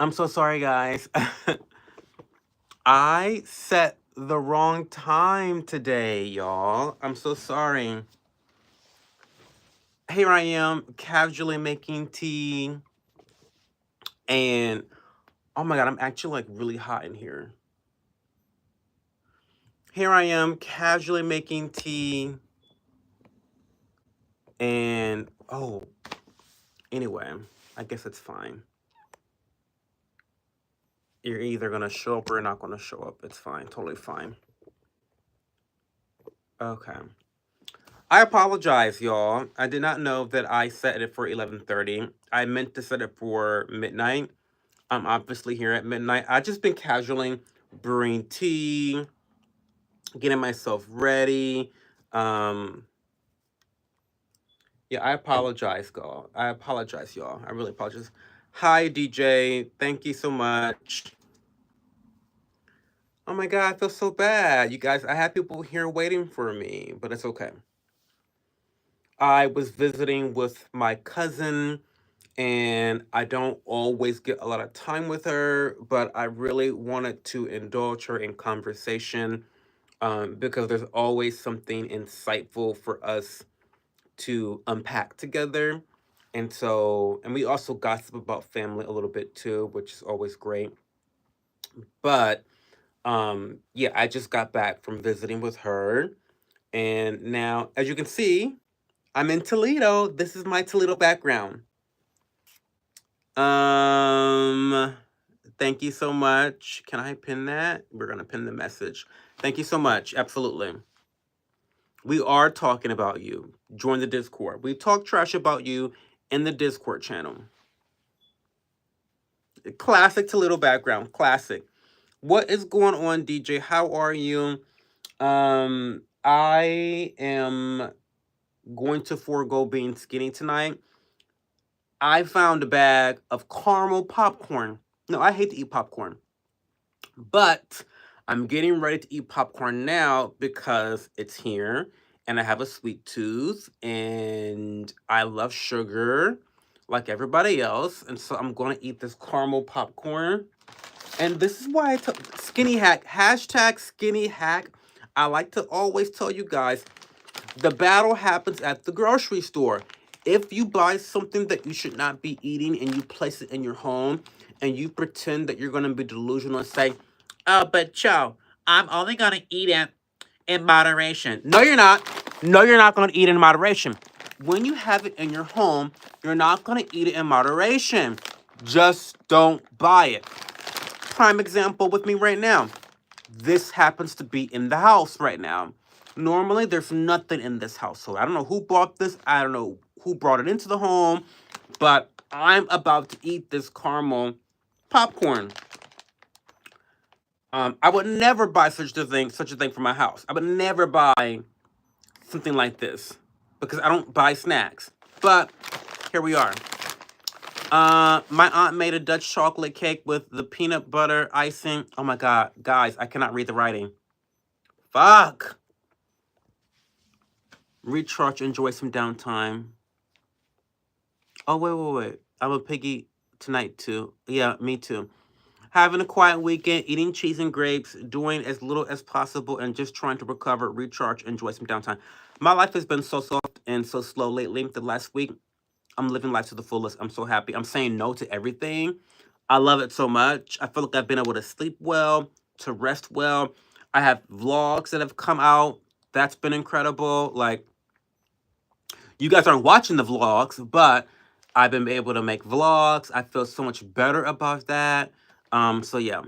I'm so sorry, guys. I set the wrong time today, y'all. I'm so sorry. Here I am, casually making tea, and oh my god, I'm actually like really hot in here. Here I am, casually making tea, and oh, anyway, I guess it's fine. You're either gonna show up or you're not gonna show up. It's fine, totally fine. Okay. I apologize, y'all. I did not know that I set it for 11:30. I meant to set it for midnight. I'm obviously here at midnight. I just been casualing, brewing tea, getting myself ready. Um, yeah, I apologize, y'all. I apologize, y'all. I really apologize. Hi, DJ. Thank you so much. Oh my god, I feel so bad. You guys, I have people here waiting for me, but it's okay. I was visiting with my cousin, and I don't always get a lot of time with her, but I really wanted to indulge her in conversation, because there's always something insightful for us to unpack together. And we also gossip about family a little bit too, which is always great. But yeah, I just got back from visiting with her, and now, as you can see, I'm in Toledo. This is my Toledo background. Um, Thank you so much. Can I pin that? We're gonna pin the message. Thank you so much. Absolutely. We are talking about you. Join the Discord. We talk trash about you in the Discord channel. Classic Toledo background. Classic. What is going on, DJ? How are you? I am going to forego being skinny tonight. I found a bag of caramel popcorn. No, I hate to eat popcorn, but I'm getting ready to eat popcorn now because it's here and I have a sweet tooth and I love sugar like everybody else. And so I'm going to eat this caramel popcorn. And this is why skinny hack, hashtag skinny hack. I like to always tell you guys the battle happens at the grocery store. If you buy something that you should not be eating and you place it in your home and you pretend that you're going to be delusional and say, oh, but Joe, I'm only going to eat it in moderation. No, you're not. No, you're not going to eat it in moderation. When you have it in your home, you're not going to eat it in moderation. Just don't buy it. Prime example with me right now. This happens to be in the house right now. Normally, there's nothing in this household. I don't know who bought this. I don't know who brought it into the home, but I'm about to eat this caramel popcorn. I would never buy such a thing for my house. I would never buy something like this because I don't buy snacks. But here we are. My aunt made a Dutch chocolate cake with the peanut butter icing. Oh my god, guys, I cannot read the writing. Fuck. Recharge, enjoy some downtime. Oh, wait. I'm a piggy tonight, too. Yeah, me too. Having a quiet weekend, eating cheese and grapes, doing as little as possible, and just trying to recover, recharge, enjoy some downtime. My life has been so soft and so slow lately. The last week, I'm living life to the fullest. I'm so happy. I'm saying no to everything. I love it so much. I feel like I've been able to sleep well, to rest well. I have vlogs that have come out. That's been incredible. Like, you guys aren't watching the vlogs, but I've been able to make vlogs. I feel so much better about that. So yeah.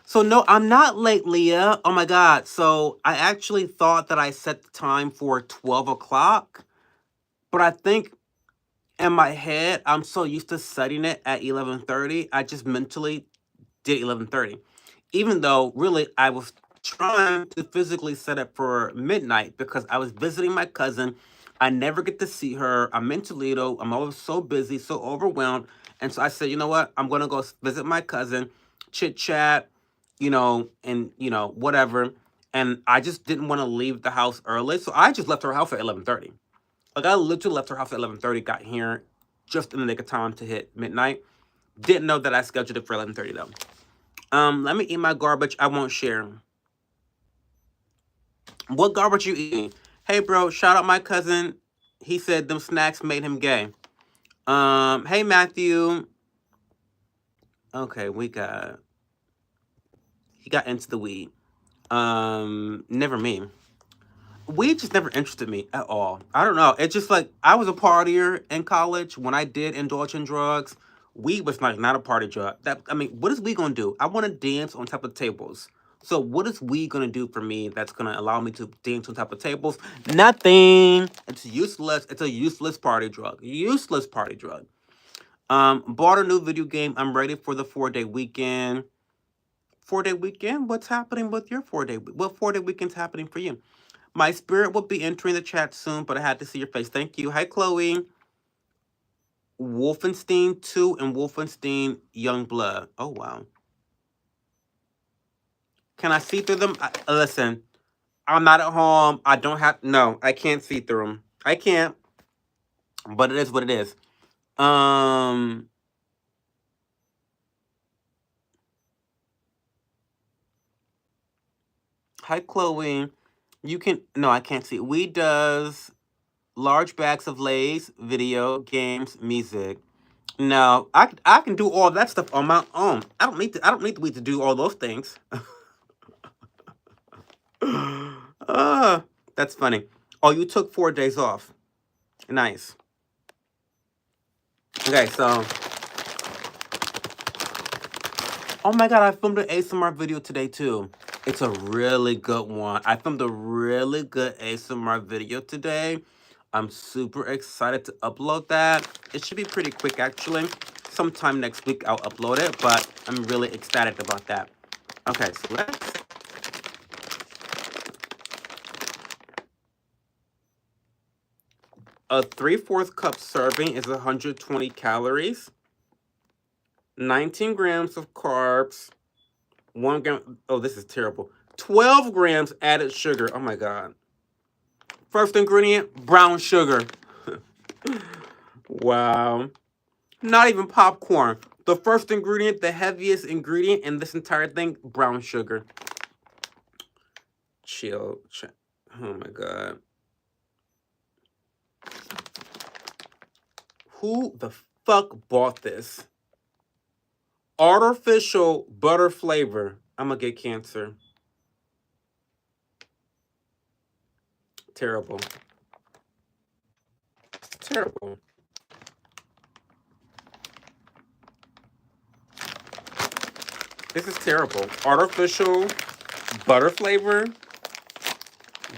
So no, I'm not late, Leah. Oh my god. So I actually thought that I set the time for 12 o'clock, but I think in my head, I'm so used to setting it at 11:30. I just mentally did 11:30. Even though really I was trying to physically set it for midnight because I was visiting my cousin. I never get to see her. I'm in Toledo. I'm always so busy, so overwhelmed. And so I said, you know what? I'm going to go visit my cousin, chit chat, whatever. And I just didn't want to leave the house early. So I just left her house at 11:30. Like I literally left her house at 11:30, got here just in the nick of time to hit midnight. Didn't know that I scheduled it for 11:30 though. Let me eat my garbage. I won't share. What garbage you eating? Hey, bro. Shout out my cousin. He said them snacks made him gay. Hey, Matthew. Okay, he got into the weed. Never me. Weed just never interested me at all. I don't know. It's just like I was a partier in college when I did indulge in drugs. Weed was like not a party drug. That I mean, what is weed gonna do? I want to dance on top of tables. So what is weed gonna do for me that's gonna allow me to dance on top of tables? Nothing. It's useless. It's a useless party drug. Useless party drug. Bought a new video game. I'm ready for the 4-day weekend. 4-day weekend? What's happening with your 4-day? What 4-day weekend's happening for you? My spirit will be entering the chat soon, but I had to see your face. Thank you. Hi, Chloe. Wolfenstein 2 and Wolfenstein Youngblood. Oh, wow. Can I see through them? Listen, I'm not at home. I don't have... No, I can't see through them. I can't. But it is what it is. Hi, Chloe. You can... No, I can't see. We does large bags of Lay's, video, games, music. No, I can do all that stuff on my own. I don't need the weed to do all those things. uh, that's funny. Oh, you took 4 days off. Nice. Okay, so oh my god, I filmed an ASMR video today too. It's a really good one. I filmed a really good ASMR video today. I'm super excited to upload that. It should be pretty quick actually. Sometime next week I'll upload it, but I'm really ecstatic about that. Okay, so let's... A 3/4 cup serving is 120 calories, 19 grams of carbs, 1 gram. Oh, this is terrible. 12 grams added sugar. Oh my god. First ingredient, brown sugar. Wow. Not even popcorn. The first ingredient, the heaviest ingredient in this entire thing, brown sugar. Chill. Oh my god. Who the fuck bought this? Artificial butter flavor. I'm gonna get cancer. Terrible. Terrible. This is terrible. Artificial butter flavor.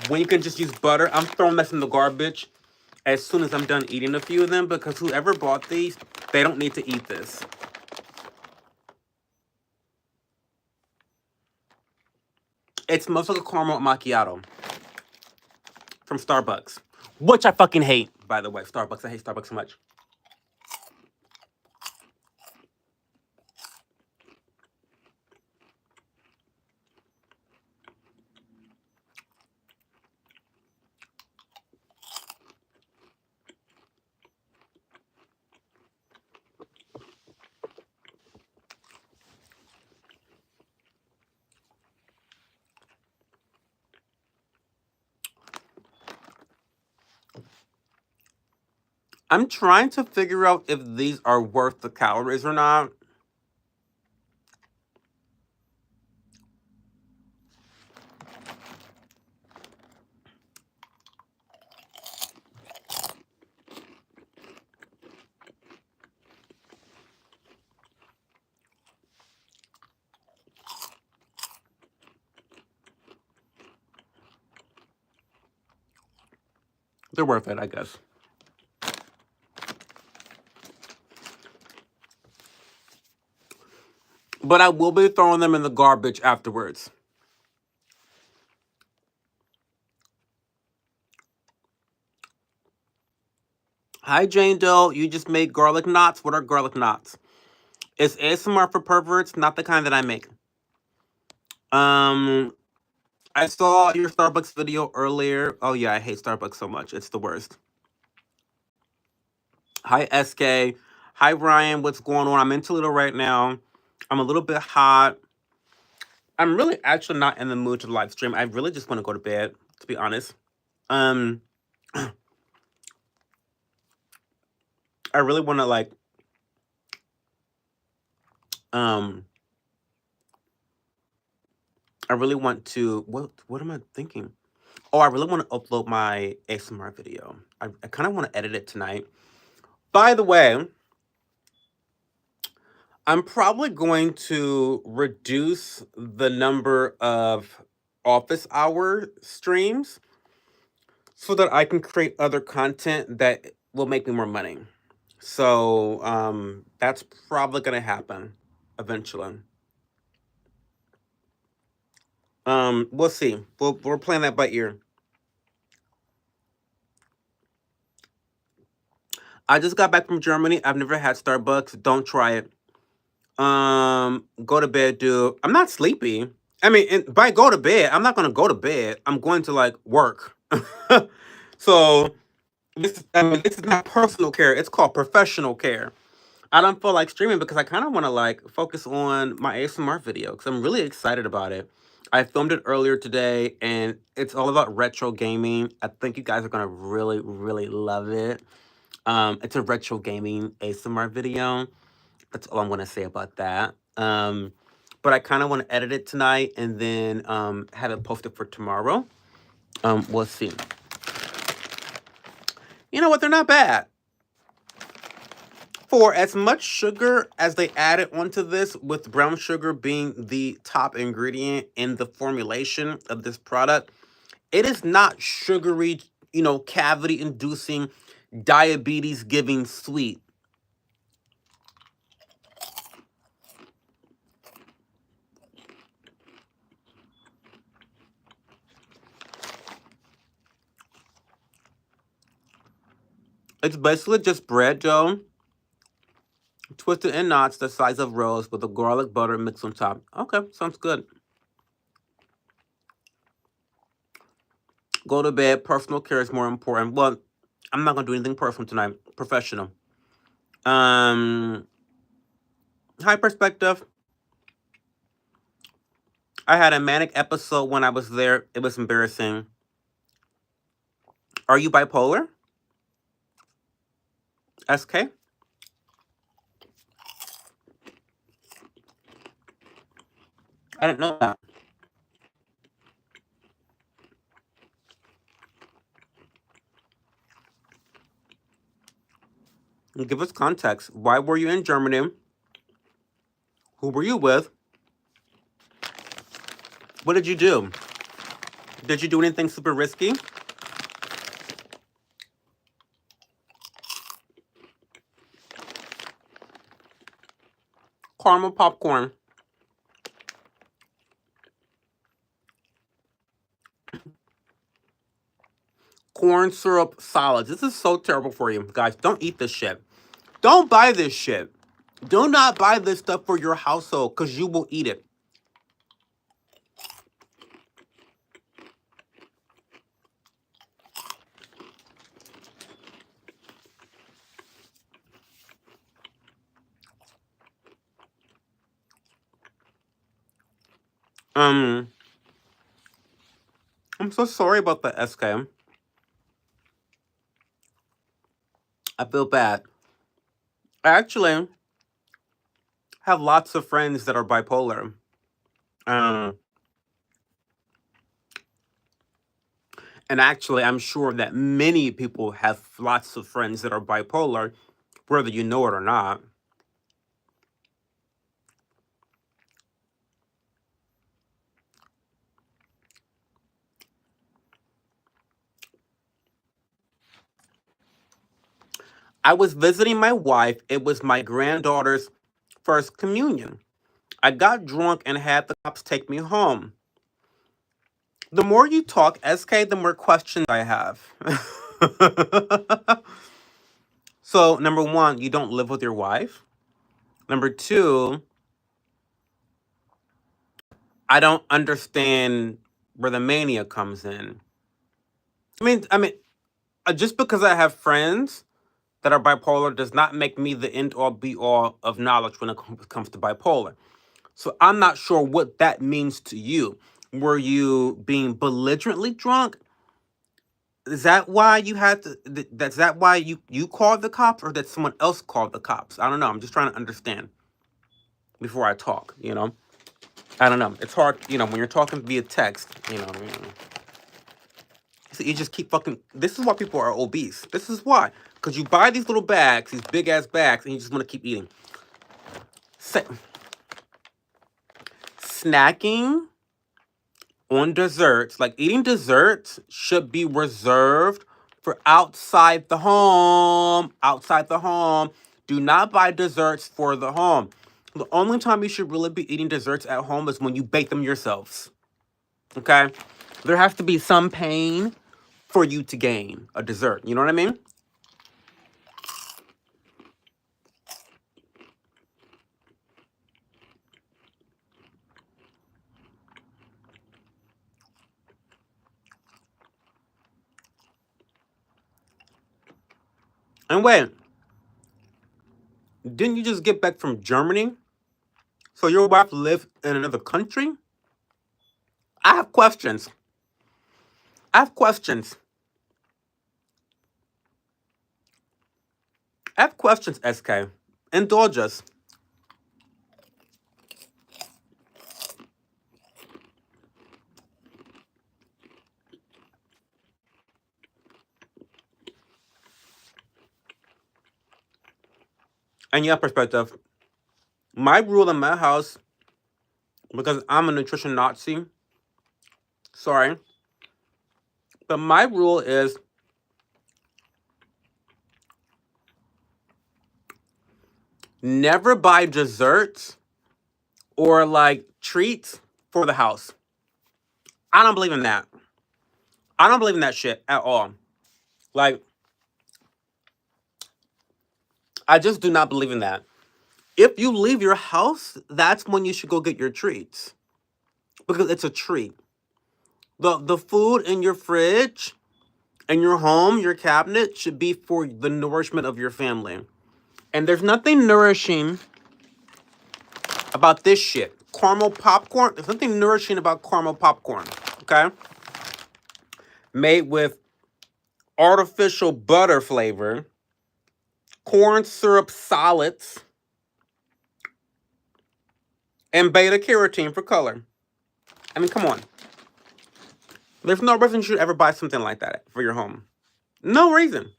When you can just use butter. I'm throwing this in the garbage as soon as I'm done eating a few of them because whoever bought these, they don't need to eat this. It smells like a caramel macchiato from Starbucks, which I fucking hate, by the way. Starbucks. I hate Starbucks so much. I'm trying to figure out if these are worth the calories or not. They're worth it, I guess. But I will be throwing them in the garbage afterwards. Hi, Jane Doe. You just made garlic knots. What are garlic knots? It's ASMR for perverts, not the kind that I make. I saw your Starbucks video earlier. Oh yeah, I hate Starbucks so much. It's the worst. Hi, SK. Hi, Ryan. What's going on? I'm in Toledo right now. I'm a little bit hot. I'm really actually not in the mood to live stream. I really just want to go to bed, to be honest. Um, I really want to um, I really want to. What am I thinking? Oh, I really want to upload my ASMR video. I kind of want to edit it tonight. By the way, I'm probably going to reduce the number of office hour streams so that I can create other content that will make me more money. So that's probably gonna happen eventually. We'll see. We're playing that by ear. I just got back from Germany. I've never had Starbucks. Don't try it. Go to bed, dude. I'm not sleepy. I mean, by go to bed, I'm not gonna go to bed. I'm going to like work. So this is not personal care. It's called professional care. I don't feel like streaming because I kind of want to like focus on my ASMR video because I'm really excited about it. I filmed it earlier today and it's all about retro gaming. I think you guys are gonna really, really love it. It's a retro gaming ASMR video. That's all I'm gonna say about that. But I kind of want to edit it tonight and then have it posted for tomorrow. We'll see. You know what? They're not bad. For as much sugar as they added onto this, with brown sugar being the top ingredient in the formulation of this product, it is not sugary, cavity inducing, diabetes giving sweet. It's basically just bread dough, twisted in knots the size of rolls with a garlic butter mixed on top. Okay, sounds good. Go to bed. Personal care is more important. Well, I'm not gonna do anything personal tonight. Professional. Um, High perspective. I had a manic episode when I was there. It was embarrassing. Are you bipolar? SK? I didn't know that. Give us context. Why were you in Germany? Who were you with? What did you do? Did you do anything super risky? Caramel popcorn. Corn syrup salads. This is so terrible for you. Guys, don't eat this shit. Don't buy this shit. Do not buy this stuff for your household because you will eat it. Um, I'm so sorry about the SK. I feel bad. I actually have lots of friends that are bipolar. Um, and actually, I'm sure that many people have lots of friends that are bipolar, whether you know it or not. I was visiting my wife. It was my granddaughter's first communion. I got drunk and had the cops take me home. The more you talk, SK, the more questions I have. So, number one, you don't live with your wife. Number two, I don't understand where the mania comes in. I mean, just because I have friends that are bipolar does not make me the end all be all of knowledge when it comes to bipolar. So I'm not sure what that means to you. Were you being belligerently drunk? Is that why you had to? That's that why you called the cops, or that someone else called the cops? I don't know. I'm just trying to understand before I talk. I don't know. It's hard. When you're talking via text. So you just keep fucking. This is why people are obese. This is why, because you buy these little bags, these big ass bags, and you just want to keep eating. Snacking on desserts, like eating desserts, should be reserved for outside the home. Outside the home. Do not buy desserts for the home. The only time you should really be eating desserts at home is when you bake them yourselves. Okay? There has to be some pain for you to gain a dessert. You know what I mean? And wait, didn't you just get back from Germany? So your wife lives in another country? I have questions. I have questions. I have questions, SK. Indulge us. And your perspective. My rule in my house, because I'm a nutrition Nazi, sorry, but my rule is never buy desserts or like treats for the house. I don't believe in that. I don't believe in that shit at all. Like, I just do not believe in that. If you leave your house, that's when you should go get your treats. Because it's a treat. The food in your fridge, in your home, your cabinet, should be for the nourishment of your family. And there's nothing nourishing about this shit. Caramel popcorn, there's nothing nourishing about caramel popcorn. Okay? Made with artificial butter flavor, corn syrup solids, and beta carotene for color. I mean, come on. There's no reason you should ever buy something like that for your home. No reason.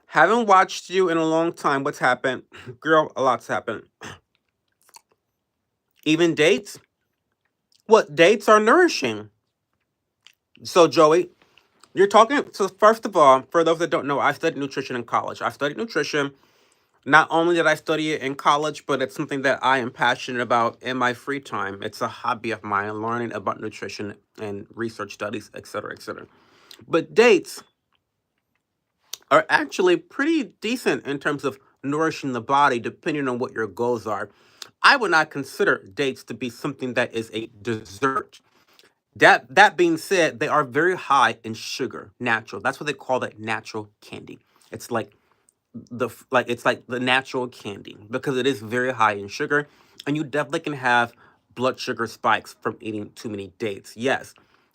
Haven't watched you in a long time. What's happened? Girl, a lot's happened. Even dates? What dates are nourishing? So, Joey, you're talking. So, first of all, for those that don't know, I studied nutrition in college. I studied nutrition. Not only did I study it in college, but it's something that I am passionate about in my free time. It's a hobby of mine, learning about nutrition and research studies, etc., etc. But dates are actually pretty decent in terms of nourishing the body, depending on what your goals are. I would not consider dates to be something that is a dessert. That being said, they are very high in sugar, natural. That's what they call that natural candy. It's like it's like the natural candy because it is very high in sugar, and you definitely can have blood sugar spikes from eating too many dates. Yes,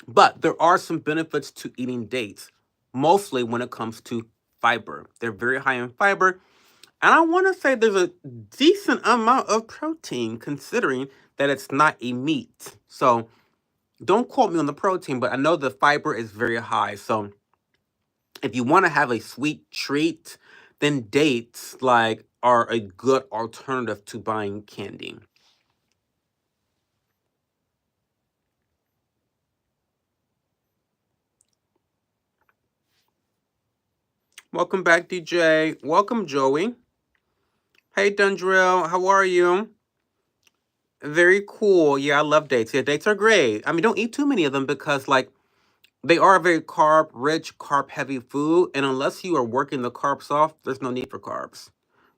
but there are some benefits to eating dates, mostly when it comes to fiber. They're very high in fiber, and I want to say there's a decent amount of protein considering that it's not a meat. So don't quote me on the protein, but I know the fiber is very high. So if you want to have a sweet treat, then dates like are a good alternative to buying candy. Welcome back, DJ. Welcome, Joey. Hey, Dundrill. How are you? Very cool. Yeah, I love dates. Yeah, dates are great. I mean, don't eat too many of them because, like, they are a very carb rich, carb heavy food. And unless you are working the carbs off, there's no need for carbs.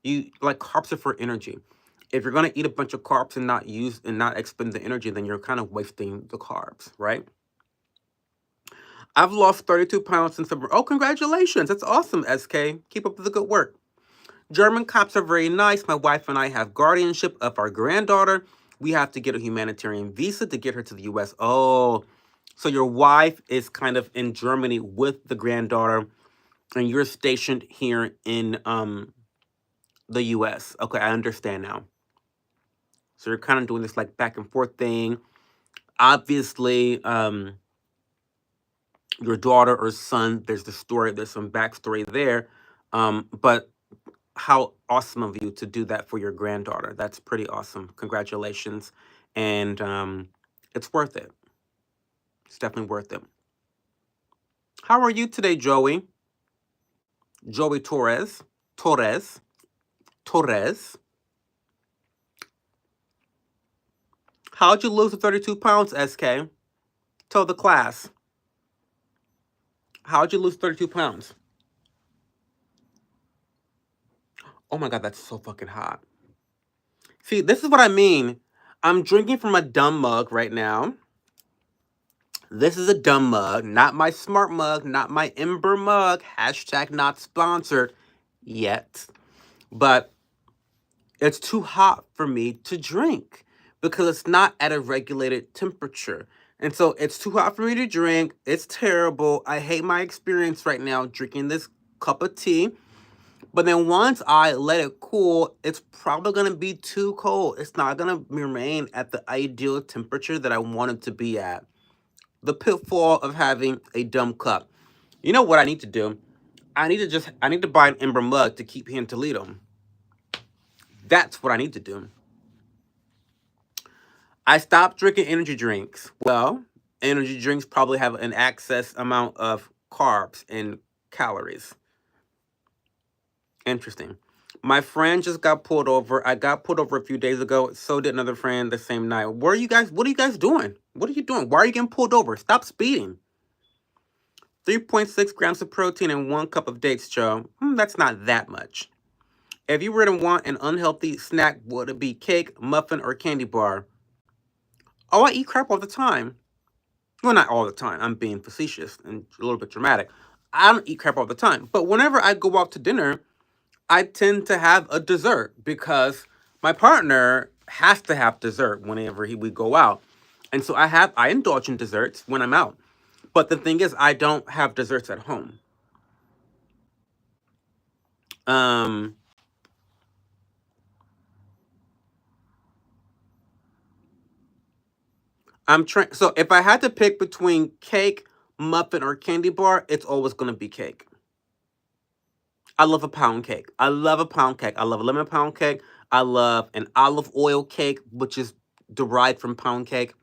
Carbs are for energy. If you're gonna eat a bunch of carbs and not expend the energy, then you're kind of wasting the carbs, right? I've lost 32 pounds since February. Oh, congratulations. That's awesome, SK. Keep up the good work. German cops are very nice. My wife and I have guardianship of our granddaughter. We have to get a humanitarian visa to get her to the U.S. Oh, so your wife is kind of in Germany with the granddaughter, and you're stationed here in the U.S. Okay, I understand now. So you're kind of doing this like back and forth thing. Obviously, your daughter or son, there's the story, there's some backstory there. But how awesome of you to do that for your granddaughter. That's pretty awesome. Congratulations. And it's worth it. It's definitely worth it. How are you today, Joey? Joey Torres. Torres. Torres. How'd you lose the 32 pounds, SK? Tell the class. How'd you lose 32 pounds? Oh my God, that's so fucking hot. See, this is what I mean. I'm drinking from a dumb mug right now. This is a dumb mug, not my smart mug, not my Ember mug. Hashtag not sponsored yet. But it's too hot for me to drink because it's not at a regulated temperature. And so it's too hot for me to drink. It's terrible. I hate my experience right now drinking this cup of tea. But then once I let it cool, it's probably going to be too cold. It's not going to remain at the ideal temperature that I want it to be at. The pitfall of having a dumb cup. You know what I need to do? I need to buy an Ember mug to keep here in Toledo. That's what I need to do. I stopped drinking energy drinks. Well, energy drinks probably have an excess amount of carbs and calories. Interesting. My friend just got pulled over. I got pulled over a few days ago. So did another friend the same night. What are you guys doing? What are you doing? Why are you getting pulled over? Stop speeding. 3.6 grams of protein and 1 cup of dates, Joe. That's not that much. If you were to want an unhealthy snack, would it be cake, muffin, or candy bar? Oh, I eat crap all the time. Well, not all the time. I'm being facetious and a little bit dramatic. I don't eat crap all the time. But whenever I go out to dinner, I tend to have a dessert because my partner has to have dessert whenever we go out. And so I indulge in desserts when I'm out. But the thing is, I don't have desserts at home. Um, I'm trying. So if I had to pick between cake, muffin, or candy bar, it's always gonna be cake. I love a pound cake. I love a pound cake. I love a lemon pound cake. I love an olive oil cake, which is derived from pound cake.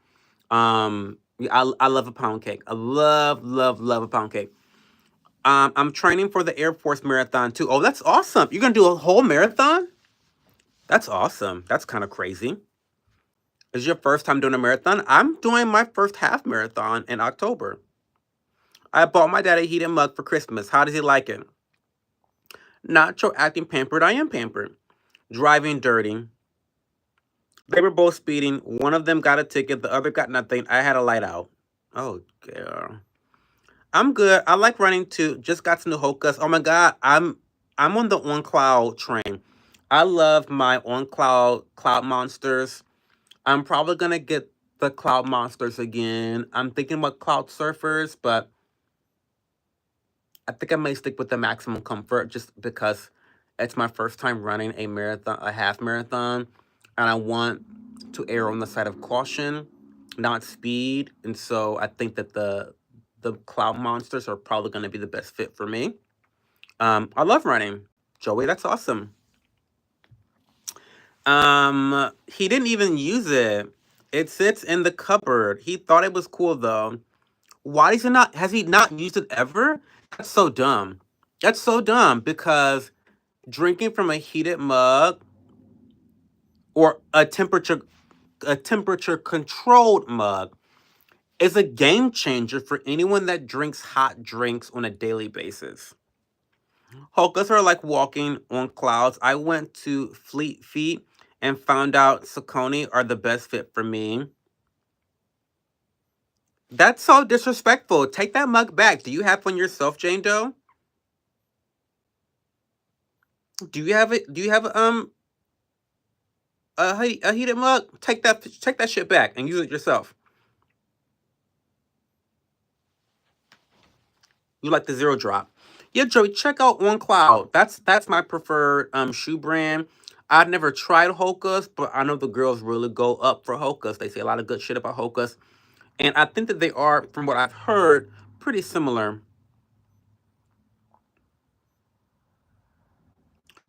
Yeah, I love a pound cake. I love a pound cake. I'm training for the Air Force marathon too. Oh, that's awesome. You're gonna do a whole marathon? That's awesome. That's kind of crazy. Is your first time doing a marathon? I'm doing my first half marathon in October. I bought my dad a heated mug for Christmas. How does he like it? Nacho acting pampered. I am pampered. Driving dirty. They were both speeding. One of them got a ticket. The other got nothing. I had a light out. Oh, girl. I'm good. I like running too. Just got some new Hokas. Oh my God. I'm on the On Cloud train. I love my On Cloud monsters. I'm probably gonna get the Cloud monsters again. I'm thinking about Cloud surfers, but I think I may stick with the maximum comfort just because it's my first time running a marathon, a half marathon, and I want to err on the side of caution, not speed. And so I think that the cloud monsters are probably going to be the best fit for me. I love running, Joey. That's awesome. He didn't even use it. It sits in the cupboard. He thought it was cool though. Why is it not? Has he not used it ever? That's so dumb. That's so dumb because drinking from a heated mug or a temperature controlled mug is a game changer for anyone that drinks hot drinks on a daily basis. Hokas are like walking on clouds. I went to Fleet Feet and found out Saucony are the best fit for me. That's so disrespectful. Take that mug back. Do you have one yourself, Jane Doe? Do you have it? Do you have a heated mug? Take that shit back and use it yourself. You like the zero drop. Yeah, Joey, check out On Cloud. That's my preferred shoe brand. I've never tried Hoka's, but I know the girls really go up for Hoka's. They say a lot of good shit about Hoka's. And I think that they are, from what I've heard, pretty similar.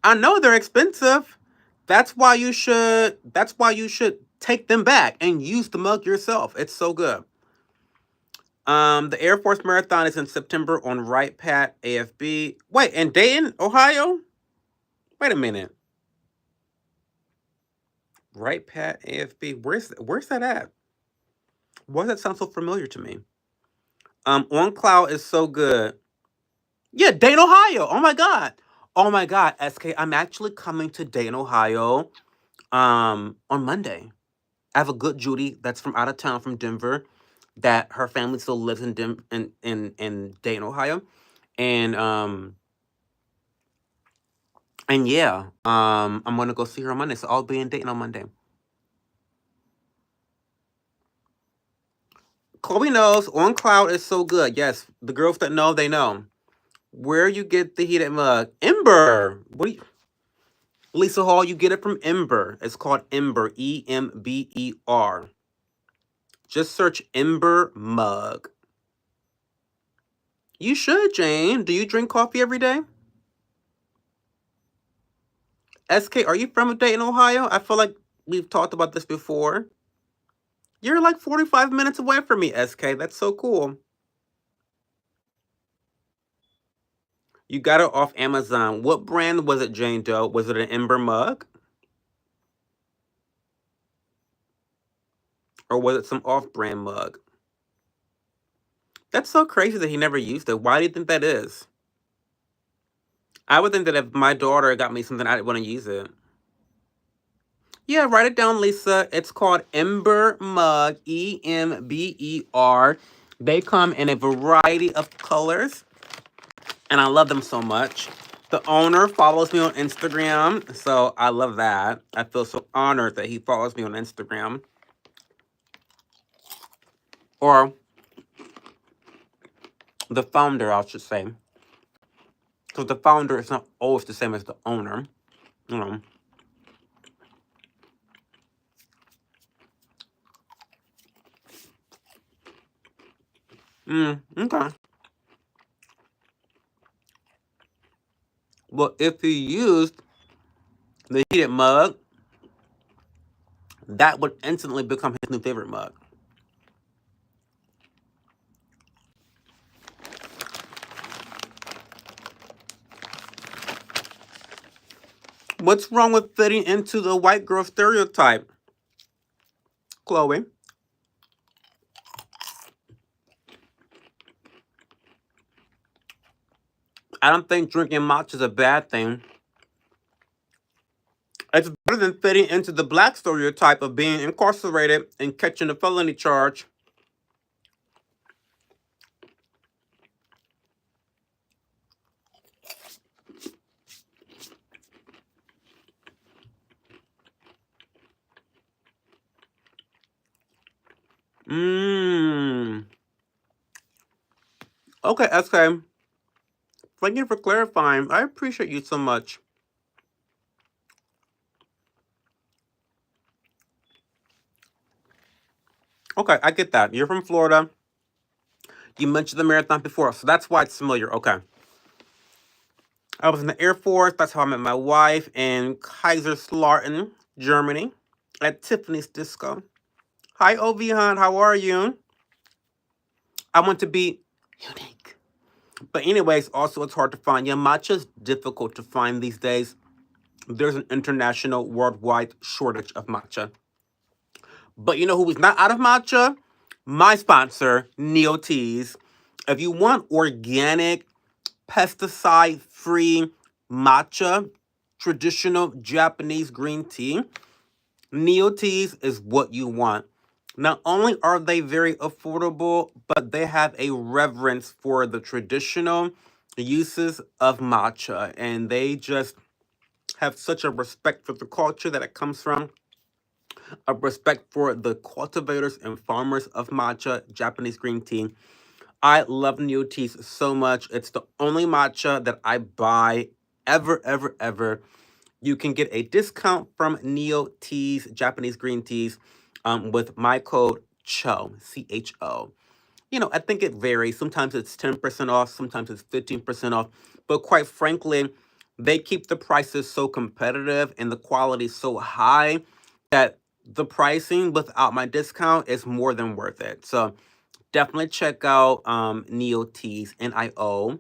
I know they're expensive. That's why you should take them back and use the mug yourself. It's so good. The Air Force Marathon is in September on Right Pat AFB. Wait, in Dayton, Ohio? Wait a minute. Right Pat AFB. Where's that at? Why does that sound so familiar to me? On Cloud is so good. Yeah, Dayton, Ohio. Oh my god. Oh my god, SK. I'm actually coming to Dayton, Ohio. On Monday. I have a good Judy that's from out of town from Denver, that her family still lives in Dayton, Ohio. And yeah, I'm gonna go see her on Monday. So I'll be in Dayton on Monday. Chloe knows On Cloud is so good. Yes, the girls that know, they know. Where you get the heated mug? Ember. What do you, Lisa Hall? You get it from Ember. It's called Ember. EMBER. Just search Ember mug. You should, Jane. Do you drink coffee every day? SK, are you from Dayton, Ohio? I feel like we've talked about this before. You're like 45 minutes away from me, SK. That's so cool. You got it off Amazon. What brand was it, Jane Doe? Was it an Ember mug? Or was it some off brand mug? That's so crazy that he never used it. Why do you think that is? I would think that if my daughter got me something, I'd want to use it. Yeah, write it down, Lisa. It's called Ember Mug, EMBER. They come in a variety of colors, and I love them so much. The owner follows me on Instagram, so I love that. I feel so honored that he follows me on Instagram. Or the founder, I should say. Because the founder is not always the same as the owner. You know. Okay. Well, if he used the heated mug, that would instantly become his new favorite mug. What's wrong with fitting into the white girl stereotype, Chloe? I don't think drinking matcha is a bad thing. It's better than fitting into the black stereotype of being incarcerated and catching a felony charge. Mmm. Okay, SK. Thank you for clarifying. I appreciate you so much. Okay, I get that. You're from Florida. You mentioned the marathon before, so that's why it's familiar. Okay. I was in the Air Force. That's how I met my wife in Kaiserslautern, Germany, at Tiffany's Disco. Hi, Ovihan. How are you? I want to be unique. But anyways, also it's hard to find. Yeah, matcha's difficult to find these days. There's an international, worldwide shortage of matcha. But you know who is not out of matcha? My sponsor, Neo Teas. If you want organic, pesticide-free matcha, traditional Japanese green tea, Neo Teas is what you want. Not only are they very affordable, but they have a reverence for the traditional uses of matcha, and they just have such a respect for the culture that it comes from, a respect for the cultivators and farmers of matcha, Japanese green tea. I love Neo Teas so much. It's the only matcha that I buy ever, ever, ever. You can get a discount from Neo Teas, Japanese green teas, with my code CHO, CHO. I think it varies. Sometimes it's 10% off, sometimes it's 15% off. But quite frankly, they keep the prices so competitive and the quality so high that the pricing without my discount is more than worth it. So definitely check out Neo Teas, NIOTEAS.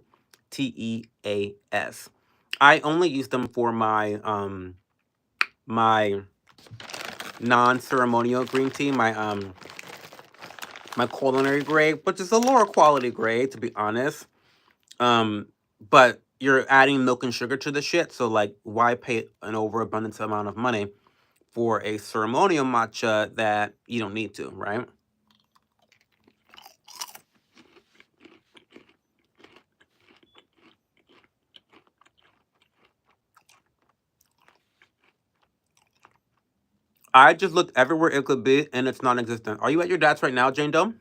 I only use them for my non-ceremonial green tea, my culinary grade, which is a lower quality grade to be honest. Um, but you're adding milk and sugar to the shit, so like, why pay an overabundance amount of money for a ceremonial matcha that you don't need to, right? I just looked everywhere it could be, and it's non-existent. Are you at your dad's right now, Jane Doe?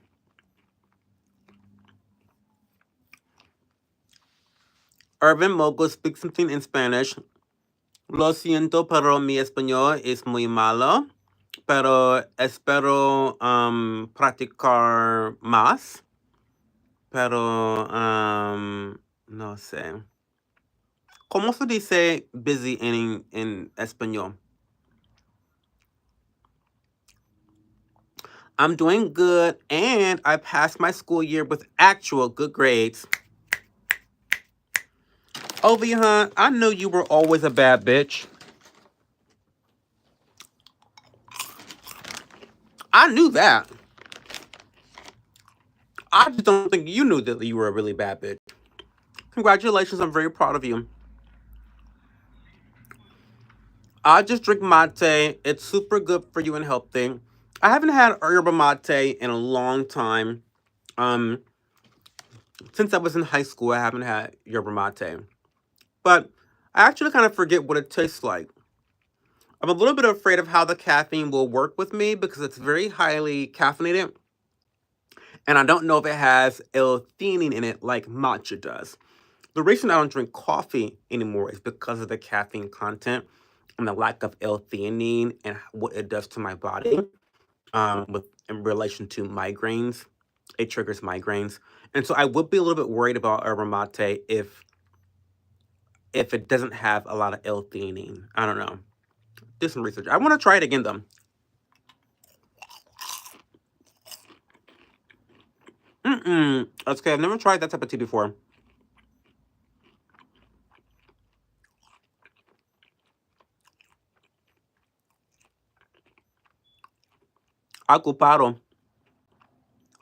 Urban Mogul speaks something in Spanish. Lo siento, pero mi español es muy malo. Pero espero practicar más. Pero no sé. ¿Cómo se dice busy en español? I'm doing good, and I passed my school year with actual good grades. Ovihan, I knew you were always a bad bitch. I knew that. I just don't think you knew that you were a really bad bitch. Congratulations, I'm very proud of you. I just drink mate. It's super good for you and healthy. I haven't had yerba mate in a long time. Um, since I was in high school, I haven't had yerba mate. But I actually kind of forget what it tastes like. I'm a little bit afraid of how the caffeine will work with me because it's very highly caffeinated. And I don't know if it has L-theanine in it like matcha does. The reason I don't drink coffee anymore is because of the caffeine content and the lack of L-theanine and what it does to my body. With in relation to migraines, it triggers migraines, and so I would be a little bit worried about yerba mate if it doesn't have a lot of L-theanine. I don't know. Do some research. I want to try it again though. That's okay. I've never tried that type of tea before. Ocupado.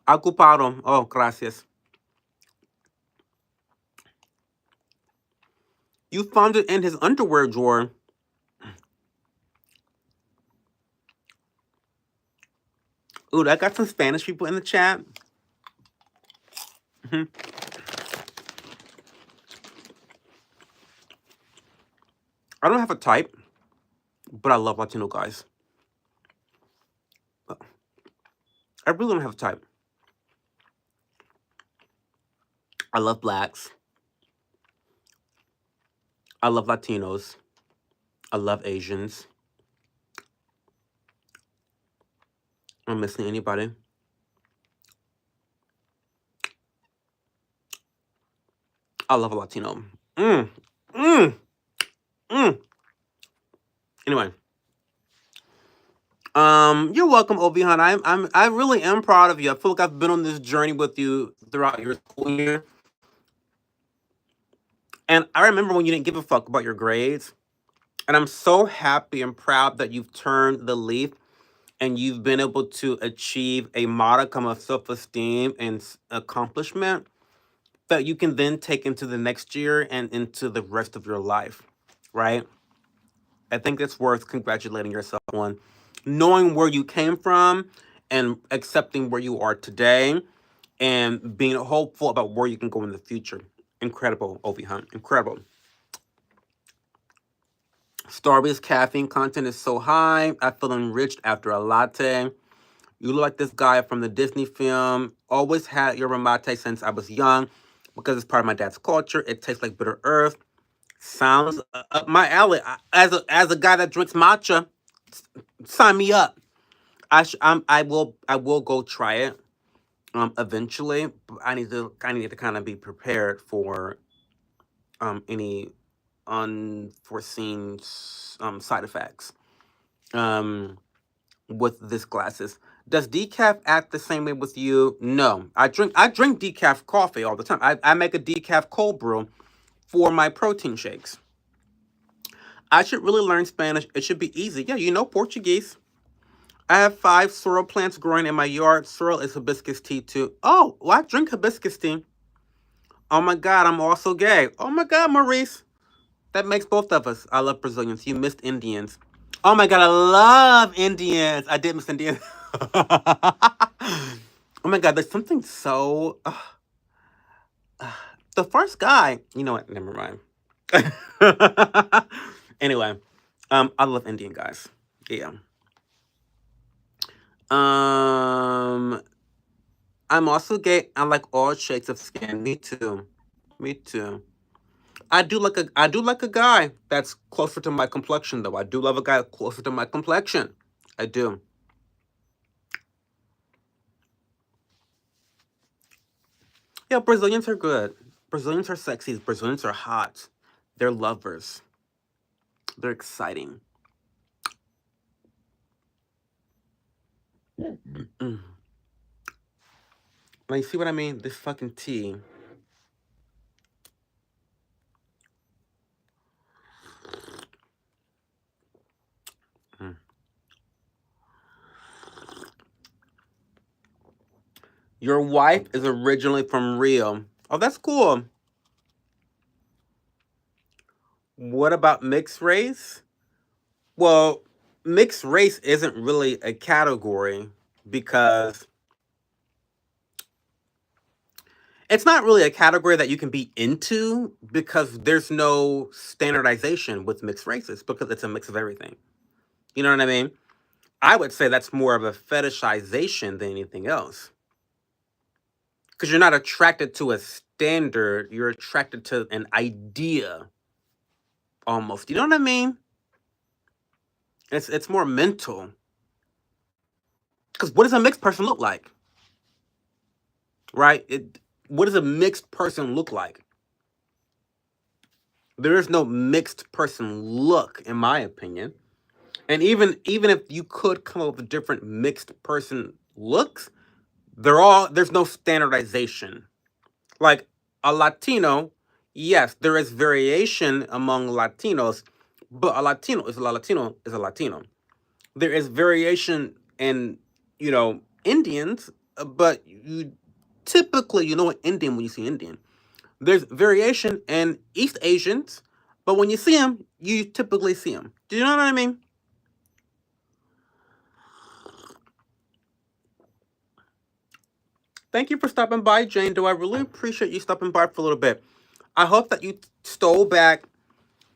Ocupado. Oh, gracias. You found it in his underwear drawer. Ooh, I got some Spanish people in the chat. Mhm. I don't have a type, but I love Latino guys. I really don't have a type. I love blacks. I love Latinos. I love Asians. I'm missing anybody. I love a Latino. Mm, mm, mm. Anyway, you're welcome, Ovihan. I really am proud of you. I feel like I've been on this journey with you throughout your school year, and I remember when you didn't give a fuck about your grades. And I'm so happy and proud that you've turned the leaf and you've been able to achieve a modicum of self-esteem and accomplishment that you can then take into the next year and into the rest of your life, right? I think it's worth congratulating yourself on knowing where you came from and accepting where you are today and being hopeful about where you can go in the future. Incredible, Ovi Hunt. Incredible. Starbucks caffeine content is so high. I feel enriched after a latte. You look like this guy from the Disney film. Always had yerba mate since I was young because it's part of my dad's culture. It tastes like bitter earth. Sounds up my alley. As a guy that drinks matcha, sign me up. I will go try it eventually. But I need to kind of be prepared for any unforeseen side effects with this glasses. Does decaf act the same way with you? No. I drink decaf coffee all the time. I make a decaf cold brew for my protein shakes. I should really learn Spanish. It should be easy. Yeah, you know Portuguese. I have 5 sorrel plants growing in my yard. Sorrel is hibiscus tea too. Oh, well, I drink hibiscus tea. Oh my God, I'm also gay. Oh my God, Maurice. That makes both of us. I love Brazilians. You missed Indians. Oh my God, I love Indians. I did miss Indians. Oh my God, there's something so. The first guy. You know what? Never mind. Anyway, I love Indian guys. Yeah. Um, I'm also gay. I like all shades of skin. Me too. Me too. I do like a guy that's closer to my complexion though. I do love a guy closer to my complexion. I do. Yeah, Brazilians are good. Brazilians are sexy. Brazilians are hot. They're lovers. They're exciting. Mm. Now you see what I mean? This fucking tea. Mm. Your wife is originally from Rio. Oh, that's cool. What about mixed race? Well, mixed race isn't really a category because it's not really a category that you can be into because there's no standardization with mixed races because it's a mix of everything. You know what I mean? I would say that's more of a fetishization than anything else because you're not attracted to a standard, you're attracted to an idea almost. You know what I mean? It's more mental. Because what does a mixed person look like? Right? What does a mixed person look like? There is no mixed person look, in my opinion. And even if you could come up with different mixed person looks, there's no standardization. Like a Latino, yes, there is variation among Latinos, but a Latino is a Latino is a Latino. There is variation in Indians, but you typically you know an Indian when you see Indian. There's variation in East Asians, but when you see them, you typically see them. Do you know what I mean? Thank you for stopping by, Jane Doe. I really appreciate you stopping by for a little bit. I hope that you stole back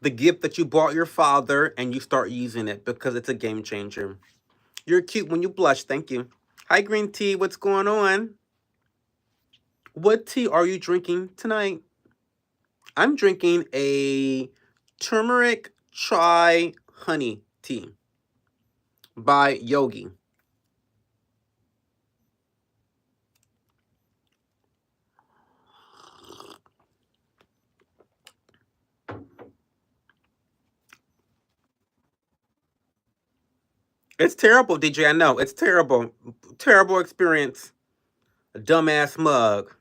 the gift that you bought your father and you start using it because it's a game changer. You're cute when you blush. Thank you. Hi, Green Tea. What's going on? What tea are you drinking tonight? I'm drinking a turmeric chai honey tea by Yogi. It's terrible, DJ. I know. It's terrible. Terrible experience. A dumbass mug.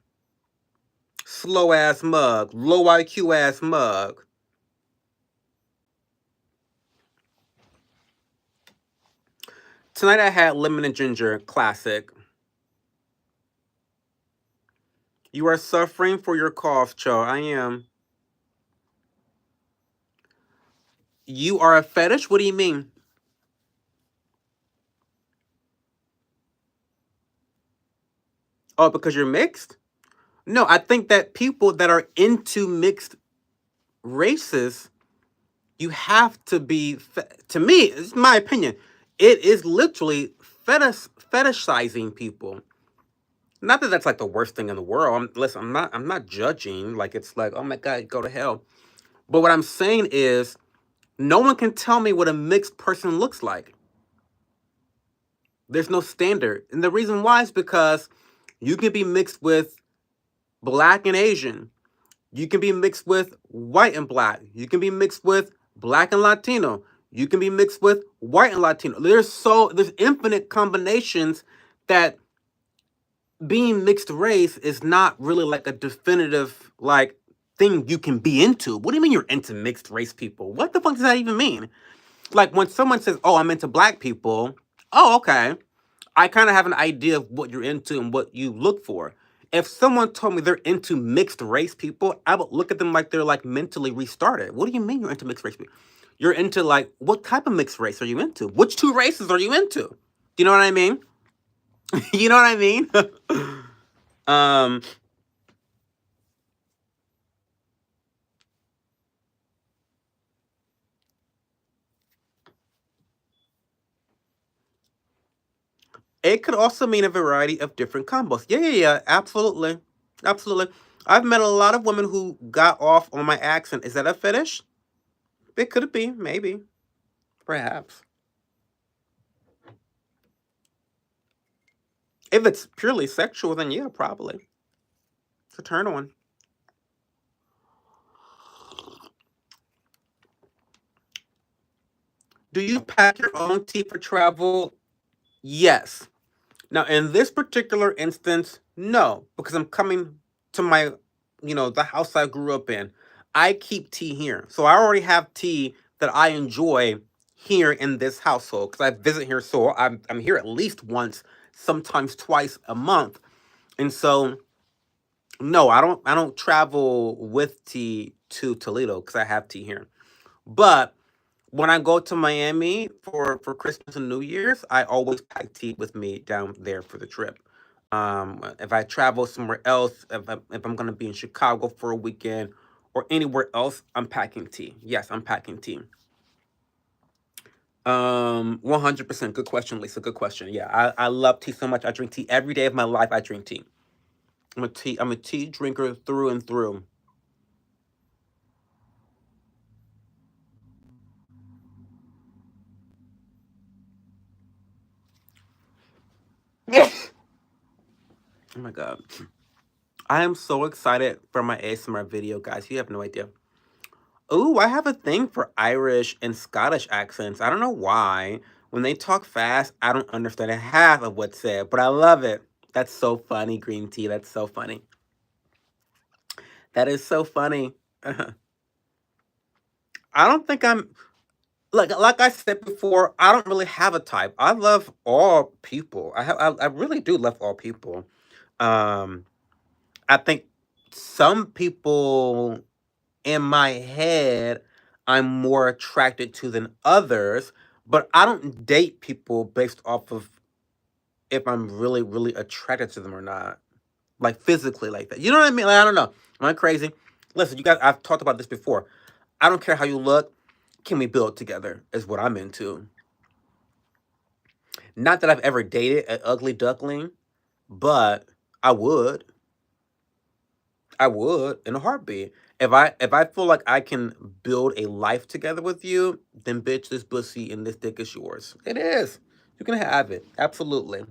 Slow ass mug. Low IQ ass mug. Tonight I had lemon and ginger classic. You are suffering for your cough, Cho. I am. You are a fetish? What do you mean? Oh, because you're mixed? No, I think that people that are into mixed races, you have to be. To me, it's my opinion. It is literally fetishizing people. Not that that's like the worst thing in the world. Listen, I'm not judging. Like it's like, oh my god, go to hell. But what I'm saying is, no one can tell me what a mixed person looks like. There's no standard, and the reason why is because you can be mixed with black and Asian. You can be mixed with white and black. You can be mixed with black and Latino. You can be mixed with white and Latino. There's infinite combinations that being mixed race is not really like a definitive like thing you can be into. What do you mean you're into mixed race people? What the fuck does that even mean? Like when someone says, "Oh, I'm into black people." Oh, okay. I kind of have an idea of what you're into and what you look for. If someone told me they're into mixed race people, I would look at them like they're like mentally restarted. What do you mean you're into mixed race people? You're into like what type of mixed race are you into? Which two races are you into? Do you know what I mean? You know what I mean? um, it could also mean a variety of different combos. Yeah, yeah, yeah. Absolutely, absolutely. I've met a lot of women who got off on my accent. Is that a fetish? It could be, maybe, perhaps. If it's purely sexual, then yeah, probably. It's a turn on. Do you pack your own tea for travel? Yes. Now, in this particular instance, no, because I'm coming to my, the house I grew up in. I keep tea here. So I already have tea that I enjoy here in this household because I visit here. So I'm here at least once, sometimes twice a month. And so, no, I don't travel with tea to Toledo because I have tea here. But when I go to Miami for Christmas and New Year's, I always pack tea with me down there for the trip. If I travel somewhere else, if I'm gonna be in Chicago for a weekend or anywhere else, I'm packing tea. Yes, I'm packing tea. 100%. Good question, Lisa. Good question. Yeah, I love tea so much. I drink tea every day of my life. I drink tea. I'm a tea drinker through and through. Yes. Oh my god. I am so excited for my ASMR video, guys. You have no idea. Ooh, I have a thing for Irish and Scottish accents. I don't know why. When they talk fast, I don't understand half of what's said, but I love it. That's so funny, green tea. That's so funny. That is so funny. I don't think I'm like I said before. I don't really have a type. I love all people. I really do love all people. Um, I think some people in my head I'm more attracted to than others, but I don't date people based off of if I'm really, really attracted to them or not. Like physically like that. You know what I mean? Like, I don't know. Am I crazy? Listen, you guys, I've talked about this before. I don't care how you look. Can we build together? Is what I'm into. Not that I've ever dated an ugly duckling, but I would. I would in a heartbeat. If I feel like I can build a life together with you, then bitch, this pussy and this dick is yours. It is. You can have it. Absolutely.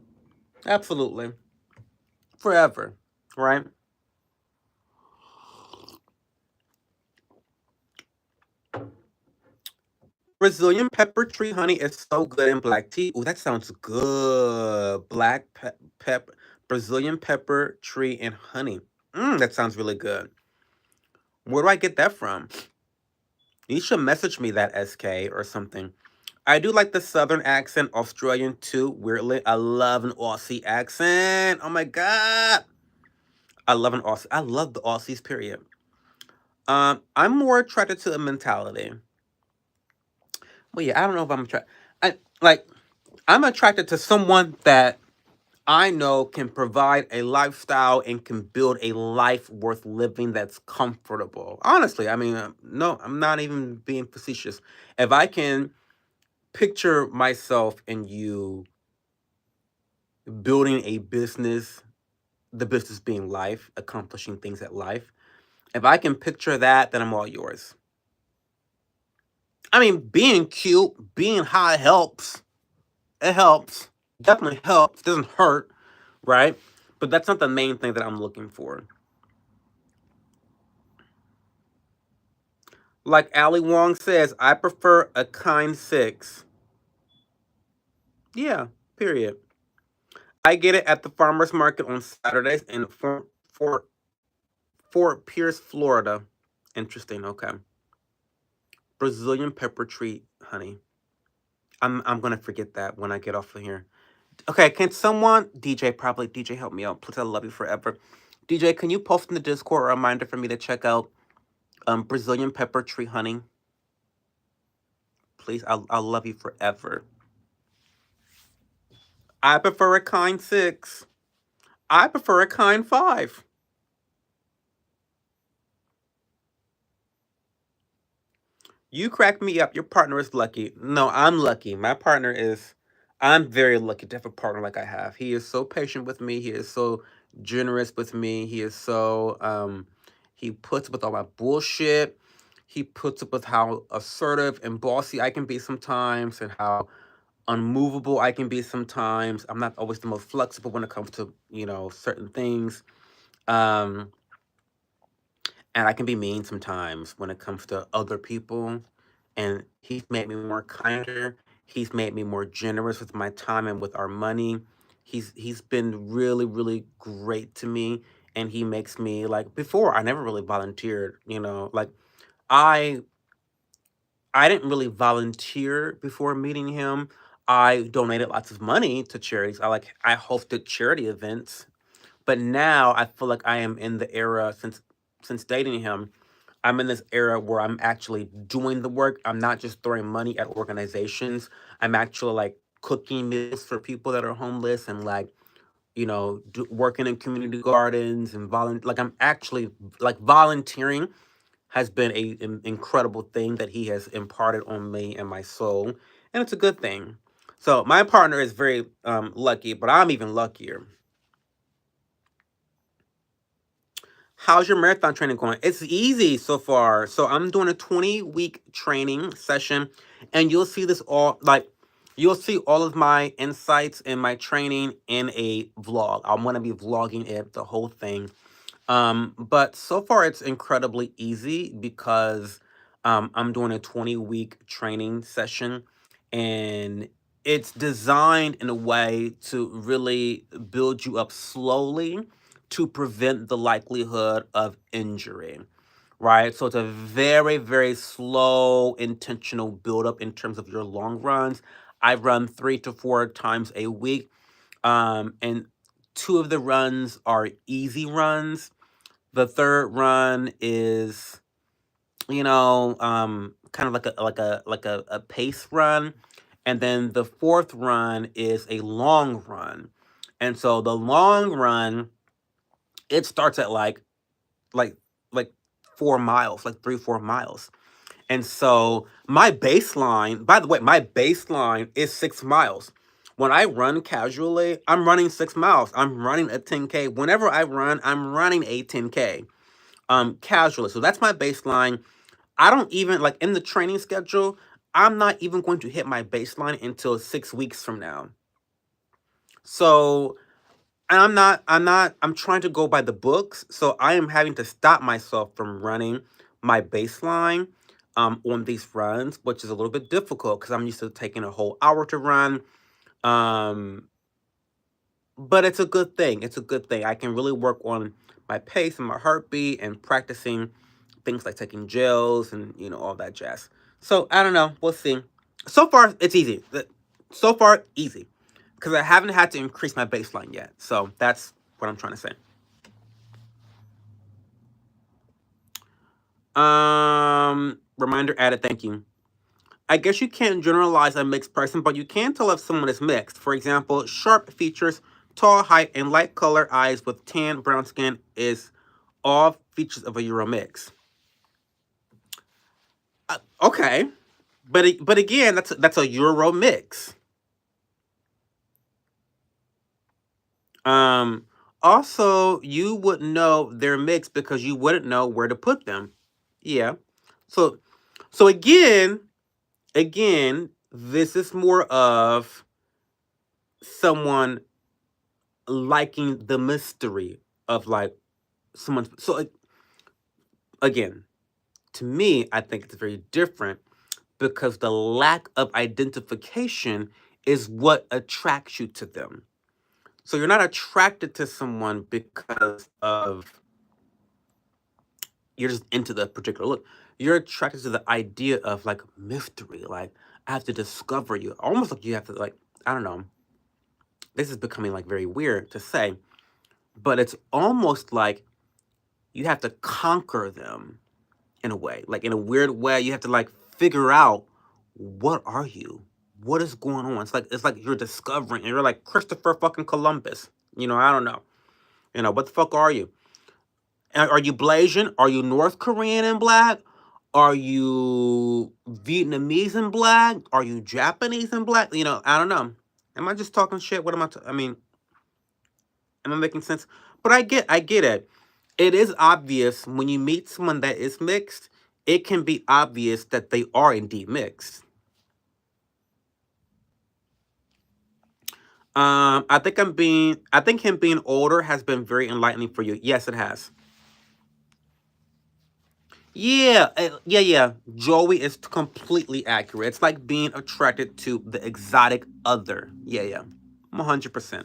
Absolutely. Forever. Right? Brazilian pepper tree honey is so good in black tea. Oh, that sounds good. Pepper, Brazilian pepper tree and honey. That sounds really good. Where do I get that from? You should message me that SK or something. I do like the southern accent, Australian too. Weirdly, I love an Aussie accent. Oh my god, I love an Aussie. I love the Aussies. Period. I'm more attracted to a mentality. Well, yeah, I don't know if I'm attracted. I like. I'm attracted to someone that I know can provide a lifestyle and can build a life worth living that's comfortable. Honestly, I mean, no, I'm not even being facetious. If I can picture myself and you building a business, the business being life, accomplishing things at life, if I can picture that, then I'm all yours. I mean, being cute, being high helps. It helps. Definitely helps. Doesn't hurt, right? But that's not the main thing that I'm looking for. Like Ali Wong says, I prefer a kind six. Yeah, period. I get it at the farmer's market on Saturdays in Fort Pierce, Florida. Interesting. Okay. Brazilian pepper tree honey. I'm gonna forget that when I get off of here. Okay, can someone DJ probably DJ help me out? Please, I love you forever. DJ, can you post in the Discord a reminder for me to check out Brazilian pepper tree honey? Please, I'll love you forever. I prefer a kind six. I prefer a kind five. You crack me up. Your partner is lucky. No, I'm lucky. My partner is. I'm very lucky to have a partner like I have. He is so patient with me. He is so generous with me. He is so. He puts up with all my bullshit. He puts up with how assertive and bossy I can be sometimes, and how unmovable I can be sometimes. I'm not always the most flexible when it comes to certain things. Um, and I can be mean sometimes when it comes to other people. And he's made me more kinder. He's made me more generous with my time and with our money. He's been really, really great to me. And he makes me like before I never really volunteered, like I I didn't really volunteer before meeting him. I donated lots of money to charities. I hosted charity events. But now I feel like I am in the era since dating him. I'm in this era where I'm actually doing the work. I'm not just throwing money at organizations. I'm actually like cooking meals for people that are homeless and like working in community gardens and like I'm actually like volunteering has been an incredible thing that he has imparted on me and my soul, and it's a good thing. So my partner is very lucky, but I'm even luckier. How's your marathon training going? It's easy so far. So I'm doing a 20-week training session, and you'll see this all like you'll see all of my insights in my training in a vlog. I'm gonna be vlogging it, the whole thing. But so far it's incredibly easy because I'm doing a 20-week training session, and it's designed in a way to really build you up slowly to prevent the likelihood of injury, right? So it's a very, very slow, intentional buildup in terms of your long runs. I run 3 to 4 times a week, and two of the runs are easy runs. The third run is, kind of like a pace run, and then the fourth run is a long run. And so the long run, it starts at like like 4 miles, like 3 4 miles. And so my baseline, by the way, my baseline is 6 miles. When I run casually, I'm running 6 miles. I'm running a 10K. Whenever I run, I'm running a 10K. Casually. So that's my baseline. I don't even like in the training schedule, I'm not even going to hit my baseline until 6 weeks from now. So and I'm trying to go by the books, so I am having to stop myself from running my baseline on these runs, which is a little bit difficult because I'm used to taking a whole hour to run. Um, but it's a good thing. It's a good thing. I can really work on my pace and my heartbeat and practicing things like taking gels and all that jazz. So I don't know. We'll see. So far, it's easy. So far, easy because I haven't had to increase my baseline yet. So that's what I'm trying to say. Reminder added. Thank you. I guess you can't generalize a mixed person, but you can tell if someone is mixed. For example, sharp features tall height, and light color eyes with tan brown skin is all features of a Euro mix. Okay, but again, that's a Euro mix. Um, Also, you would know they're mixed because you wouldn't know where to put them. Yeah. So, so again, this is more of someone liking the mystery of like someone. So again, to me, I think it's very different because the lack of identification is what attracts you to them. So you're not attracted to someone because of you're just into the particular look. You're attracted to the idea of like mystery. Like I have to discover you. Almost like you have to like, I don't know. This is becoming like very weird to say, but it's almost like you have to conquer them in a way. Like in a weird way, you have to like figure out what are you? What is going on? It's like you're discovering and you're like Christopher fucking Columbus. I don't know. What the fuck are you? Are you Blasian? Are you North Korean and black? Are you Vietnamese and black? Are you Japanese and black? I don't know. Am I just talking shit? What am I mean, am I making sense? But I get it. It is obvious when you meet someone that is mixed, it can be obvious that they are indeed mixed. I think him being older has been very enlightening for you. Yes, it has. Yeah, yeah. Joey is completely accurate. It's like being attracted to the exotic other. Yeah. 100%.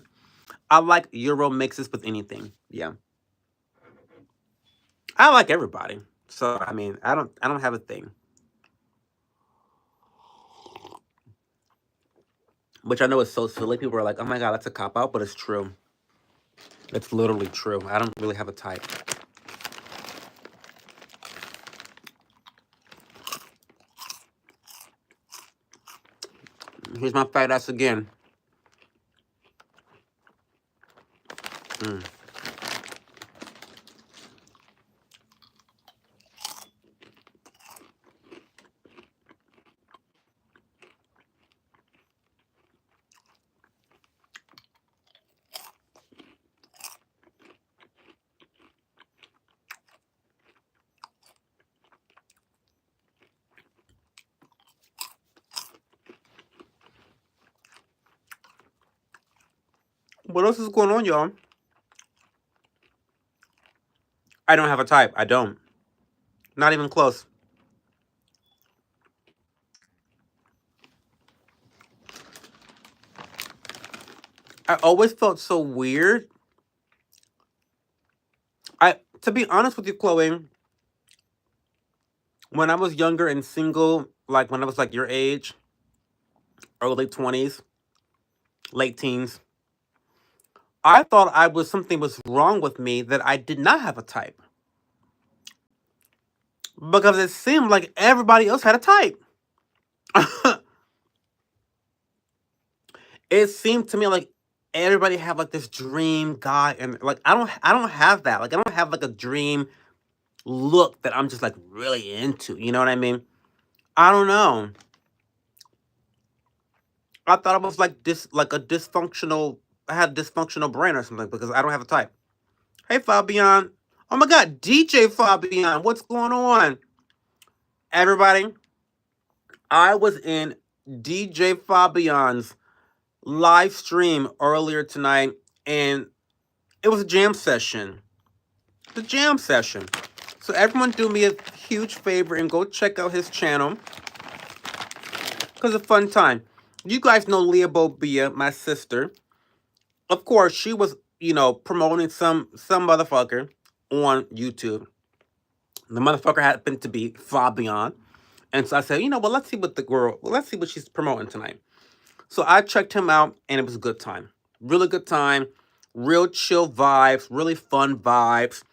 I like Euro mixes with anything. Yeah. I like everybody. So I mean, I don't have a thing. Which I know is so silly. People are like, "Oh my god, that's a cop out," but it's true. It's literally true. I don't really have a type. Here's my fat ass again. Mm. What else is going on, y'all? I don't have a type. I don't. Not even close. I always felt so weird. To be honest with you, Chloe, when I was younger and single, like when I was like your age, early 20s, late teens, I thought something was wrong with me that I did not have a type. Because it seemed like everybody else had a type. It seemed to me like everybody had like this dream guy and like I don't have that. Like I don't have like a dream look that I'm just like really into. You know what I mean? I don't know. I thought I was like like a dysfunctional. I had a dysfunctional brain or something because I don't have a type. Hey Fabian. Oh my god, DJ Fabian, what's going on? Everybody, I was in DJ Fabian's live stream earlier tonight and it was a jam session. The jam session. So everyone do me a huge favor and go check out his channel. Because it's a fun time. You guys know Leah Bobia, my sister. Of course, she was, promoting some motherfucker on YouTube. The motherfucker happened to be Fabian. And so I said, well, let's see what she's promoting tonight. So I checked him out and it was a good time. Really good time. Real chill vibes, really fun vibes.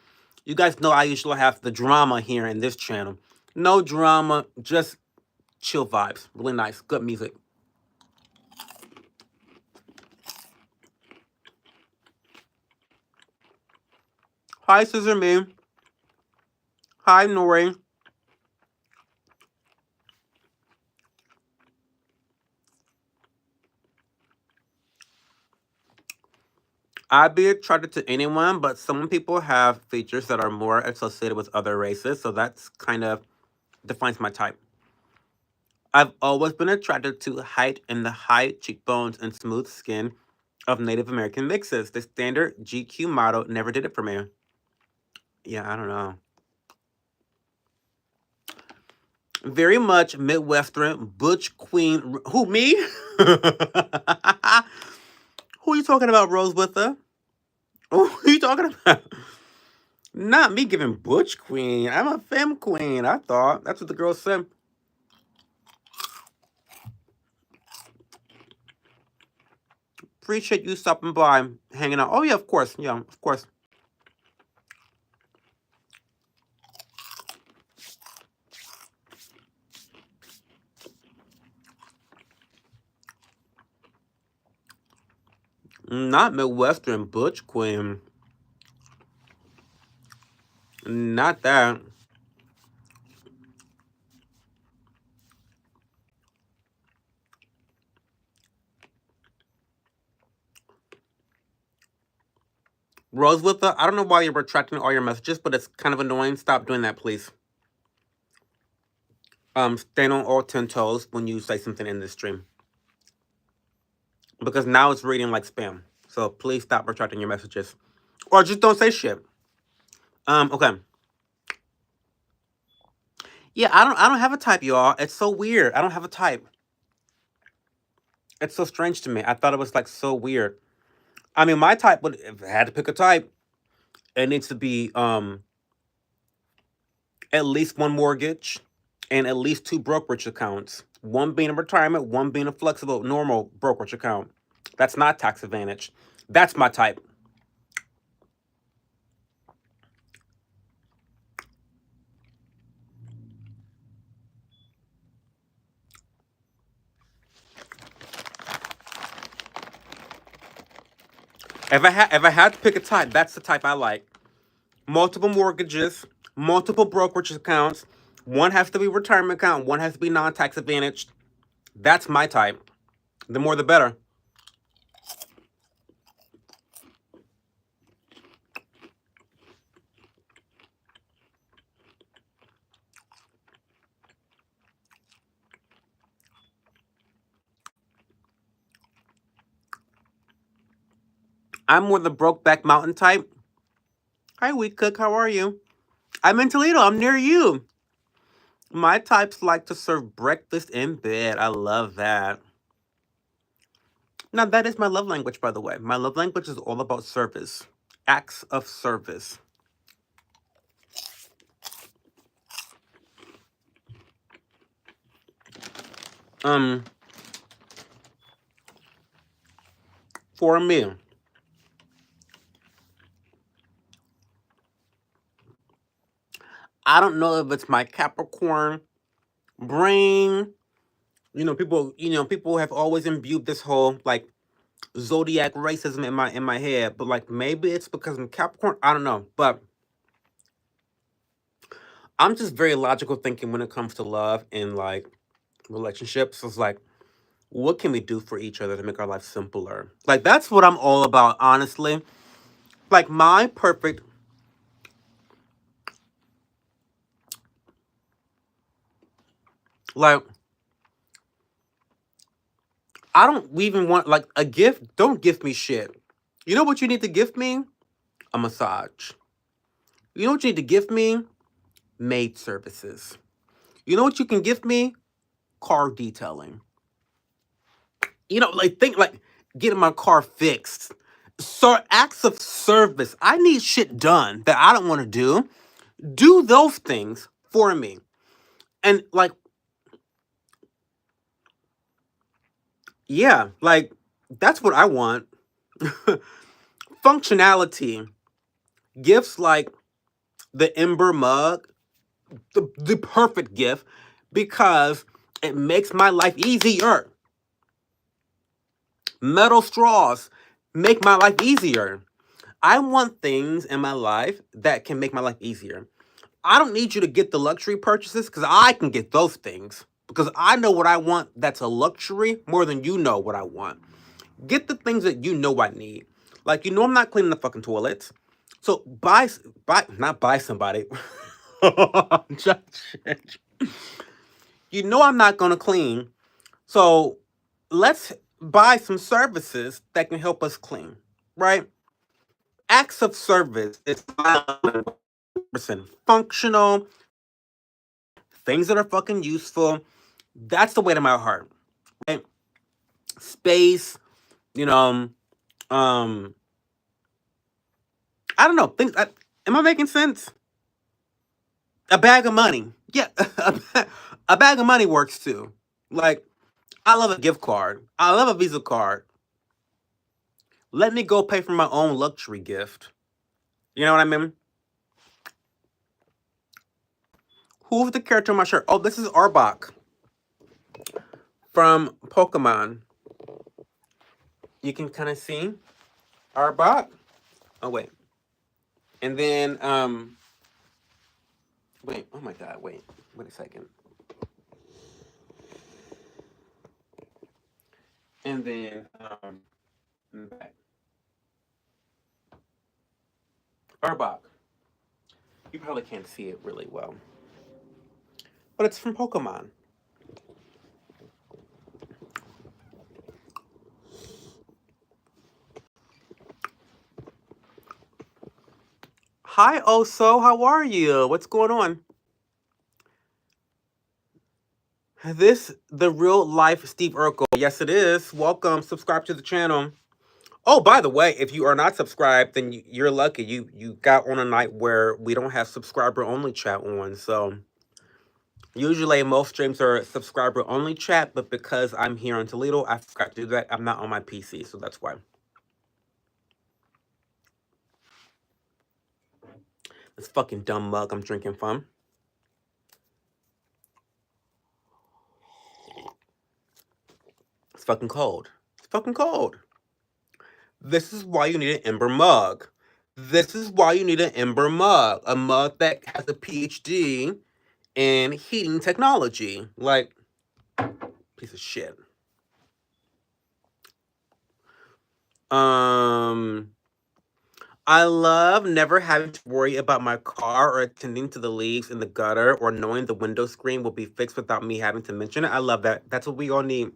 You guys know I usually have the drama here in this channel. No drama, just chill vibes. Really nice. Good music. Hi, Scissor Me. Hi, Nori. I'd be attracted to anyone, but some people have features that are more associated with other races, so that's kind of defines my type. I've always been attracted to height and the high cheekbones and smooth skin of Native American mixes. The standard GQ model never did it for me. Yeah, I don't know. Very much Midwestern, butch queen. Who, me? Who are you talking about, Rose Wither? Who are you talking about? Not me giving butch queen. I'm a femme queen, I thought. That's what the girl said. Appreciate you stopping by, hanging out. Oh, yeah, of course. Yeah, of course. Not Midwestern butch queen. Not that. Rose with the. I don't know why you're retracting all your messages, but it's kind of annoying. Stop doing that, please. Stand on all 10 toes when you say something in this stream. Because now it's reading like spam. So please stop retracting your messages. Or just don't say shit. Okay. Yeah, I don't have a type, y'all. It's so weird. I don't have a type. It's so strange to me. I thought it was like so weird. I mean, my type would, if I had to pick a type, it needs to be at least one mortgage and at least two brokerage accounts. One being a retirement, one being a flexible, normal brokerage account. That's not tax advantage. That's my type. If I had to pick a type, that's the type I like. Multiple mortgages, multiple brokerage accounts. One has to be retirement account. One has to be non-tax advantaged. That's my type. The more, the better. I'm more the Brokeback Mountain type. Hi, Wheat Cook. How are you? I'm in Toledo. I'm near you. My types like to serve breakfast in bed. I love that. Now, that is my love language, by the way. My love language is all about service, acts of service. Um, for me, I don't know if it's my Capricorn brain. People have always imbued this whole like zodiac racism in my head, but like maybe it's because I'm Capricorn. I don't know, but I'm just very logical thinking when it comes to love and like relationships. It's like, what can we do for each other to make our life simpler? Like that's what I'm all about, honestly. Like my perfect, like I don't even want like a gift. Don't gift me shit. You know what you need to gift me? A massage. You know what you need to gift me? Maid services. You know what you can gift me? Car detailing. Like think like getting my car fixed. So acts of service. I need shit done that I don't want to do. Do those things for me. And like, yeah, like that's what I want. Functionality. Gifts like the Ember mug, the perfect gift because it makes my life easier. Metal straws make my life easier. I want things in my life that can make my life easier. I don't need you to get the luxury purchases because I can get those things because I know what I want that's a luxury more than you know what I want. Get the things that you know I need. Like, I'm not cleaning the fucking toilets. So not buy somebody. I'm not going to clean. So let's buy some services that can help us clean, right? Acts of service is 100% functional, things that are fucking useful. That's the way to my heart, right? Space, you know, um, I don't know. Am I making sense? A bag of money. Yeah, a bag of money works too. Like, I love a gift card. I love a Visa card. Let me go pay for my own luxury gift. You know what I mean? Who's the character on my shirt? Oh, this is Arbok from Pokemon. You can kind of see Arbok. Oh wait, and then wait. Oh my God, wait a second. And then back. Arbok. You probably can't see it really well, but it's from Pokemon. Hi, Oso. How are you? What's going on? The real life Steve Urkel. Yes, it is. Welcome. Subscribe to the channel. Oh, by the way, if you are not subscribed, then you're lucky. You got on a night where we don't have subscriber only chat on. So usually most streams are subscriber only chat, but because I'm here in Toledo, I forgot to do that. I'm not on my PC, so that's why. This fucking dumb mug I'm drinking from. It's fucking cold. It's fucking cold. This is why you need an Ember mug. This is why you need an Ember mug. A mug that has a PhD in heating technology. Like, piece of shit. I love never having to worry about my car or attending to the leaves in the gutter or knowing the window screen will be fixed without me having to mention it. I love that. That's what we all need.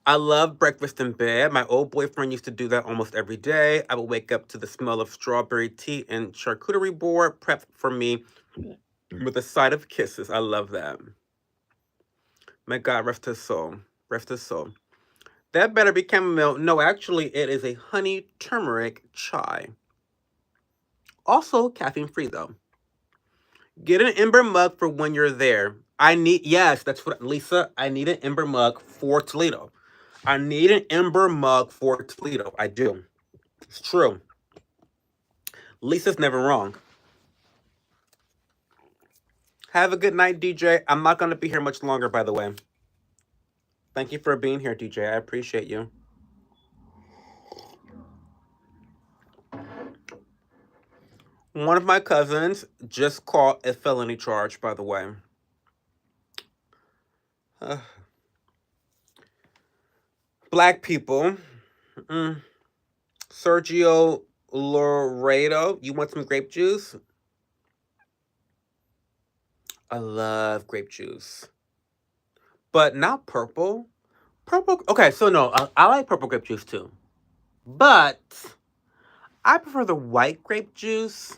I love breakfast in bed. My old boyfriend used to do that almost every day. I would wake up to the smell of strawberry tea and charcuterie board prepped for me with a side of kisses. I love that. My God, rest his soul. Rest his soul. That better be chamomile. No, actually, it is a honey turmeric chai. Also caffeine free, though. Get an Ember mug for when you're there. Yes, that's what, Lisa, I need an Ember mug for Toledo. I need an Ember mug for Toledo. I do. It's true. Lisa's never wrong. Have a good night, DJ. I'm not going to be here much longer, by the way. Thank you for being here, DJ. I appreciate you. One of my cousins just caught a felony charge, by the way. Black people. Sergio Loredo, you want some grape juice? I love grape juice. But not purple. Purple, okay, so no, I like purple grape juice too. But I prefer the white grape juice.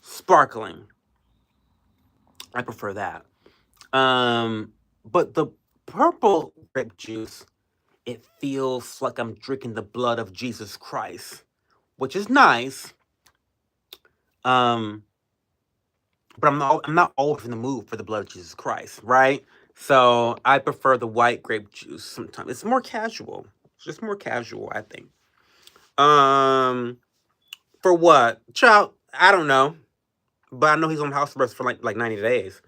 Sparkling. I prefer that. But the purple grape juice, it feels like I'm drinking the blood of Jesus Christ, which is nice. But I'm not always in the mood for the blood of Jesus Christ, right? So I prefer the white grape juice sometimes. It's more casual. It's just more casual, I think. For what? Child, I don't know. But I know he's on house arrest for like 90 days.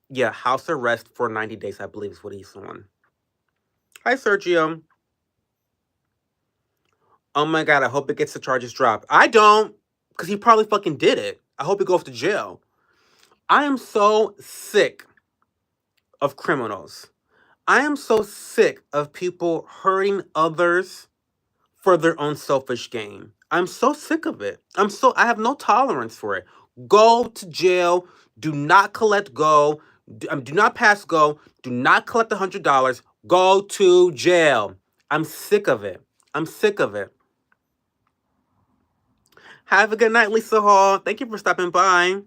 Yeah, house arrest for 90 days, I believe is what he's on. Hi, Sergio. Oh my god, I hope it gets the charges dropped. I don't, because he probably fucking did it. I hope he goes to jail. I am so sick of criminals. I am so sick of people hurting others for their own selfish gain. I'm so sick of it. I have no tolerance for it. Go to jail. Do not collect go. Do not pass go. Do not collect $100. Go to jail. I'm sick of it. I'm sick of it. Have a good night, Lisa Hall. Thank you for stopping by.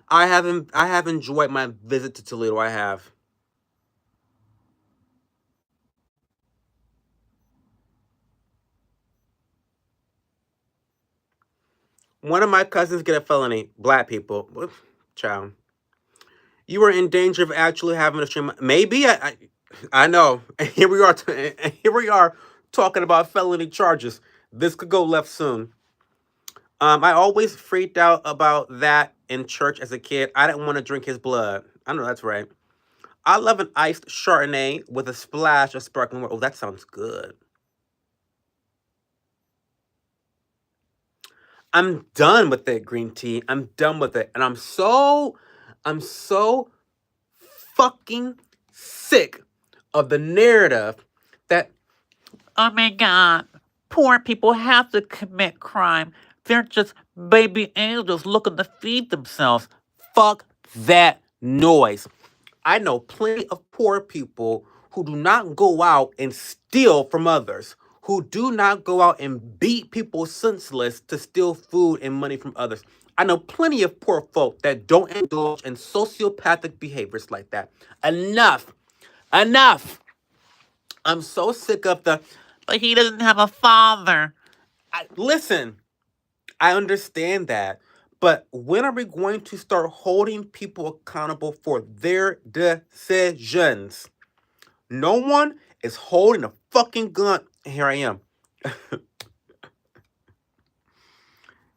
I have enjoyed my visit to Toledo. I have. One of my cousins get a felony. Black people. Child. You are in danger of actually having a stream. Maybe I know. And here we are. And here we are talking about felony charges. This could go left soon. I always freaked out about that in church as a kid. I didn't want to drink his blood. I know that's right. I love an iced Chardonnay with a splash of sparkling water. Oh, that sounds good. I'm done with that green tea. I'm done with it. And I'm so fucking sick of the narrative that, oh my god, poor people have to commit crime. They're just baby angels looking to feed themselves. Fuck that noise. I know plenty of poor people who do not go out and steal from others, who do not go out and beat people senseless to steal food and money from others. I know plenty of poor folk that don't indulge in sociopathic behaviors like that. Enough. Enough. I'm so sick of the, but he doesn't have a father. Listen, I understand that. But when are we going to start holding people accountable for their decisions? No one is holding a fucking gun. Here I am.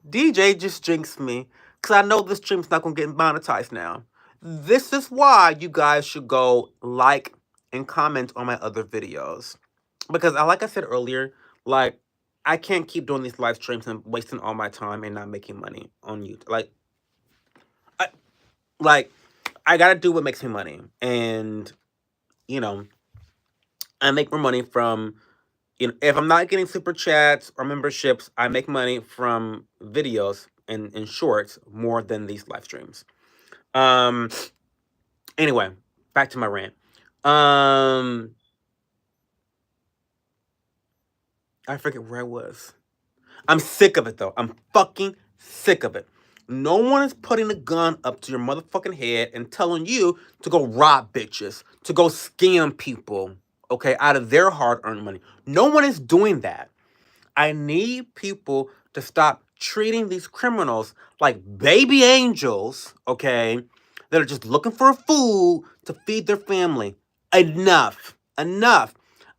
DJ just jinxed me because I know this stream's not going to get monetized now. This is why you guys should go like and comment on my other videos. Because, like I said earlier, like, I can't keep doing these live streams and wasting all my time and not making money on YouTube. I, like, I gotta do what makes me money. And, you know, I make more money from, if I'm not getting super chats or memberships, I make money from videos and shorts more than these live streams. Um, anyway, back to my rant. I forget where I was. I'm sick of it though. I'm fucking sick of it. No one is putting a gun up to your motherfucking head and telling you to go rob bitches, to go scam people, okay, out of their hard-earned money. No one is doing that. I need people to stop treating these criminals like baby angels, okay, that are just looking for food to feed their family. Enough. Enough.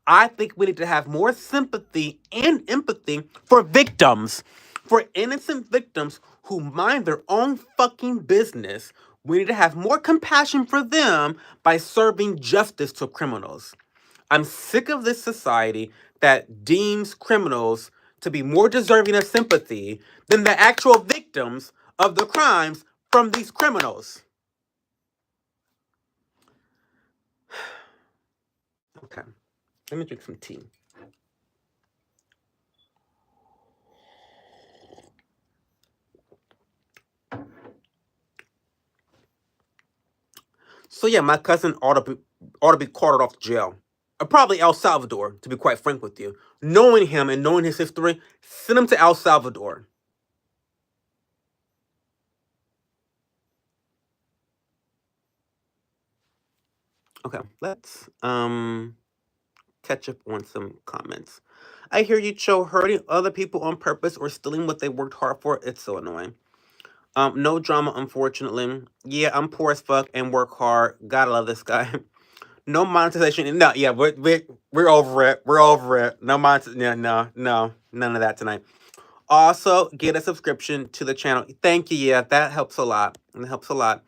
I think we need to have more sympathy and empathy for victims, for innocent victims who mind their own fucking business. We need to have more compassion for them by serving justice to criminals. I'm sick of this society that deems criminals to be more deserving of sympathy than the actual victims of the crimes from these criminals. Okay, let me drink some tea. So yeah, my cousin ought to be carted off to jail. Probably El Salvador, to be quite frank with you. Knowing him and knowing his history, send him to El Salvador. Okay, let's catch up on some comments. I hear you, Cho. Hurting other people on purpose or stealing what they worked hard for. It's so annoying. No drama, unfortunately. Yeah, I'm poor as fuck and work hard. Gotta love this guy. No monetization. No, yeah, we're over it. We're over it. No monetization. Yeah, no, none of that tonight. Also, get a subscription to the channel. Thank you. Yeah, that helps a lot. It helps a lot.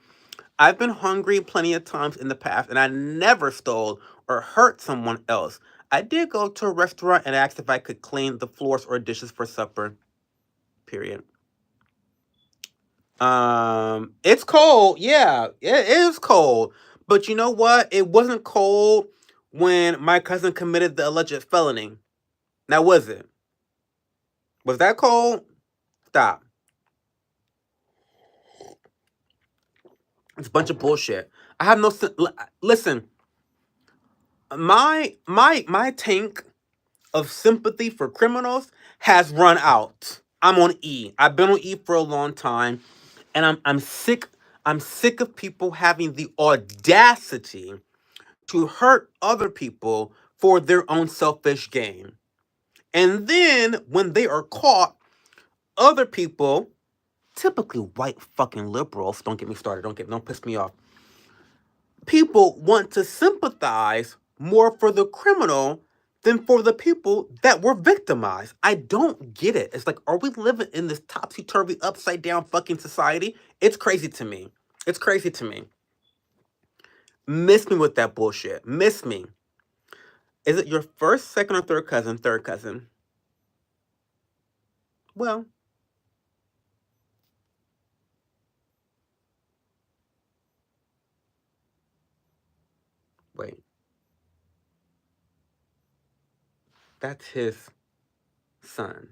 I've been hungry plenty of times in the past, and I never stole or hurt someone else. I did go to a restaurant and asked if I could clean the floors or dishes for supper. Period. It's cold. Yeah, it is cold. But you know what? It wasn't cold when my cousin committed the alleged felony. Now was it? Was that cold? Stop. It's a bunch of bullshit. I have no listen. My tank of sympathy for criminals has run out. I'm on E. I've been on E for a long time, and I'm sick. I'm sick of people having the audacity to hurt other people for their own selfish gain. And then when they are caught, other people, typically white fucking liberals, don't get me started, don't piss me off. People want to sympathize more for the criminal than for the people that were victimized. I don't get it. It's like, are we living in this topsy-turvy, upside down fucking society? It's crazy to me. It's crazy to me. Miss me with that bullshit. Miss me. Is it your first, second, or third cousin? Third cousin. Well, wait. That's his son.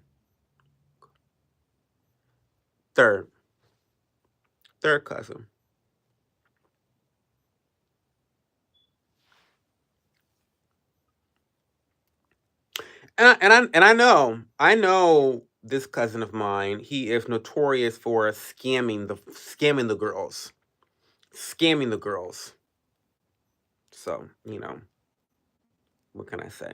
Third. Third cousin. And I know this cousin of mine. He is notorious for scamming the girls, scamming the girls. So what can I say?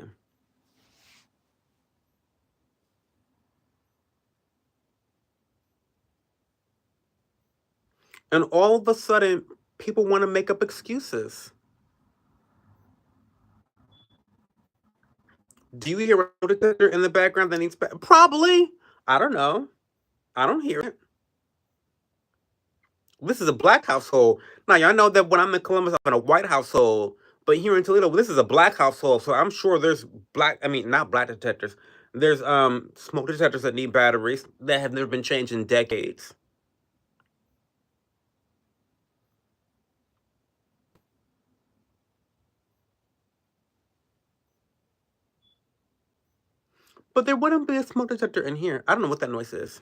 And all of a sudden, people want to make up excuses. Do you hear a detector in the background that needs probably? I don't know. I don't hear it. This is a black household. Now y'all know that when I'm in Columbus, I'm in a white household. But here in Toledo, this is a black household, so I'm sure there's black. I mean, not black detectors. There's smoke detectors that need batteries that have never been changed in decades. But there wouldn't be a smoke detector in here. I don't know what that noise is.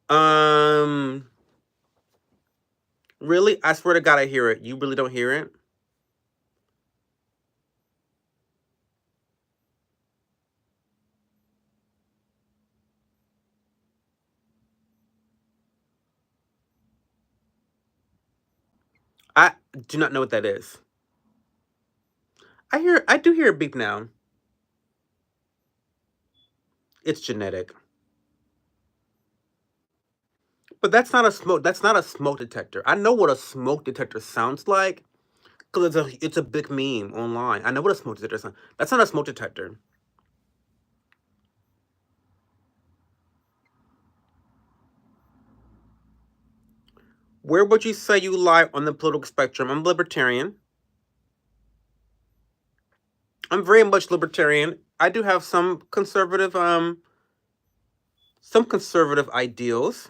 Um, really? I swear to God, I hear it. You really don't hear it? I do not know what that is. I do hear a beep now. It's genetic. But that's not a smoke detector. I know what a smoke detector sounds like because it's a big meme online. I know what a smoke detector sounds. That's not a smoke detector. Where would you say you lie on the political spectrum? I'm libertarian. I'm very much libertarian. I do have some conservative ideals.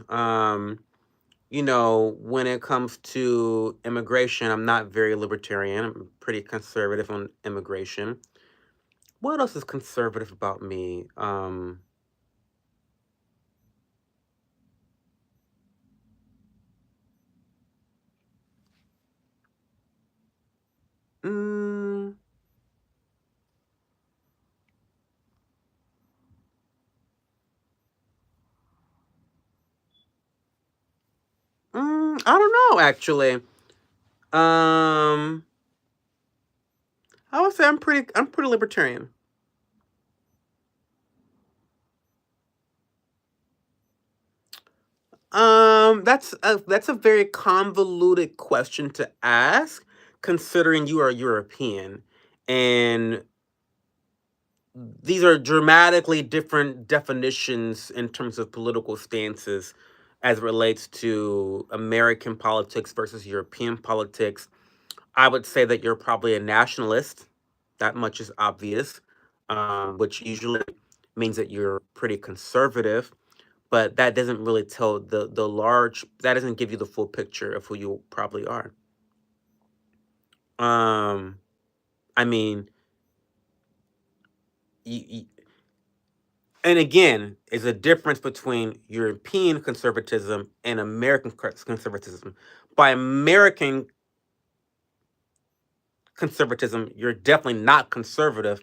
When it comes to immigration, I'm not very libertarian. I'm pretty conservative on immigration. What else is conservative about me? Mm, I don't know actually. Um, I would say I'm pretty libertarian. That's a very convoluted question to ask, considering you are European, and these are dramatically different definitions in terms of political stances as it relates to American politics versus European politics. I would say that you're probably a nationalist. That much is obvious, which usually means that you're pretty conservative. But that doesn't really tell the large. That doesn't give you the full picture of who you probably are. Um, I mean, you, and again, is a difference between European conservatism and American conservatism. By American conservatism, you're definitely not conservative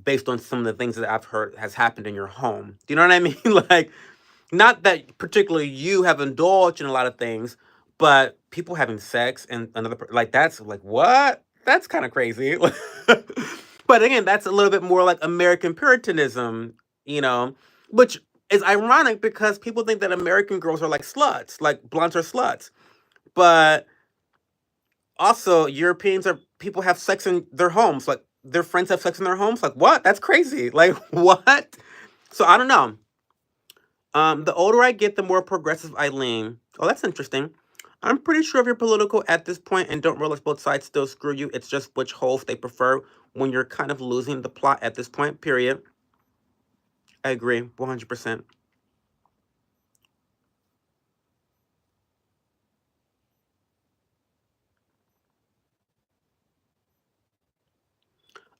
based on some of the things that I've heard has happened in your home. Do you know what I mean? Like, not that particularly you have indulged in a lot of things, but people having sex and another like that's like what? That's kind of crazy. But again, that's a little bit more like American Puritanism, you know, which is ironic because people think that American girls are like sluts, like blondes are sluts. But also, Europeans are people have sex in their homes, like their friends have sex in their homes. Like what? That's crazy. Like what? So I don't know. The older I get, the more progressive I lean. Oh, that's interesting. I'm pretty sure if you're political at this point and don't realize both sides still screw you, it's just which holes they prefer when you're kind of losing the plot at this point, period. I agree, 100%.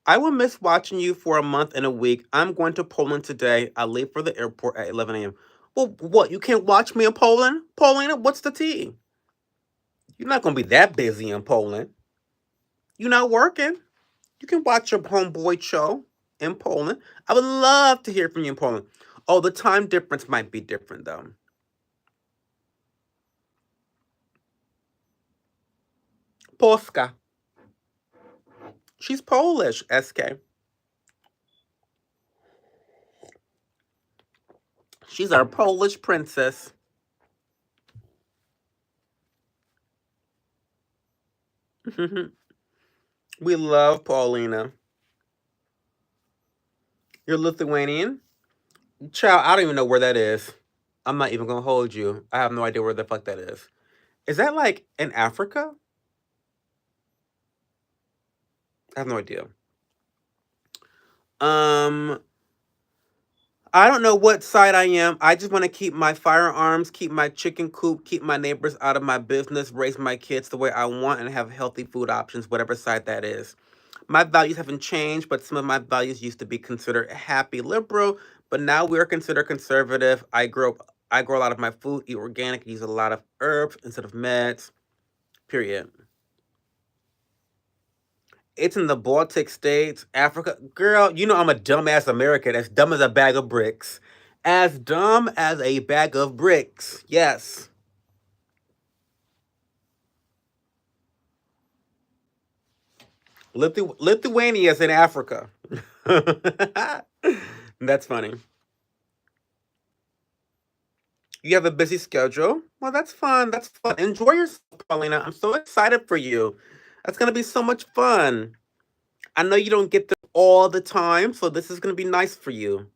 I will miss watching you for a month and a week. I'm going to Poland today. I leave for the airport at 11 a.m. Well, what? You can't watch me in Poland? Paulina, what's the tea? You're not going to be that busy in Poland. You're not working. You can watch your homeboy show in Poland. I would love to hear from you in Poland. Oh, the time difference might be different though. Polska. She's Polish, SK. She's our Polish princess. We love Paulina. You're Lithuanian? Child, I don't even know where that is. I'm not even gonna hold you. I have no idea where the fuck that is. Is that like in Africa? I have no idea. Um, I don't know what side I am. I just want to keep my firearms, keep my chicken coop, keep my neighbors out of my business, raise my kids the way I want, and have healthy food options, whatever side that is. My values haven't changed, but some of my values used to be considered happy liberal, but now we're considered conservative. I grow a lot of my food, eat organic, use a lot of herbs instead of meds. Period. It's in the Baltic states, Africa. Girl, you know I'm a dumbass American, as dumb as a bag of bricks. As dumb as a bag of bricks. Yes. Lithuania's in Africa. That's funny. You have a busy schedule? Well, that's fun. That's fun. Enjoy yourself, Paulina. I'm so excited for you. That's going to be so much fun. I know you don't get this all the time, so this is going to be nice for you.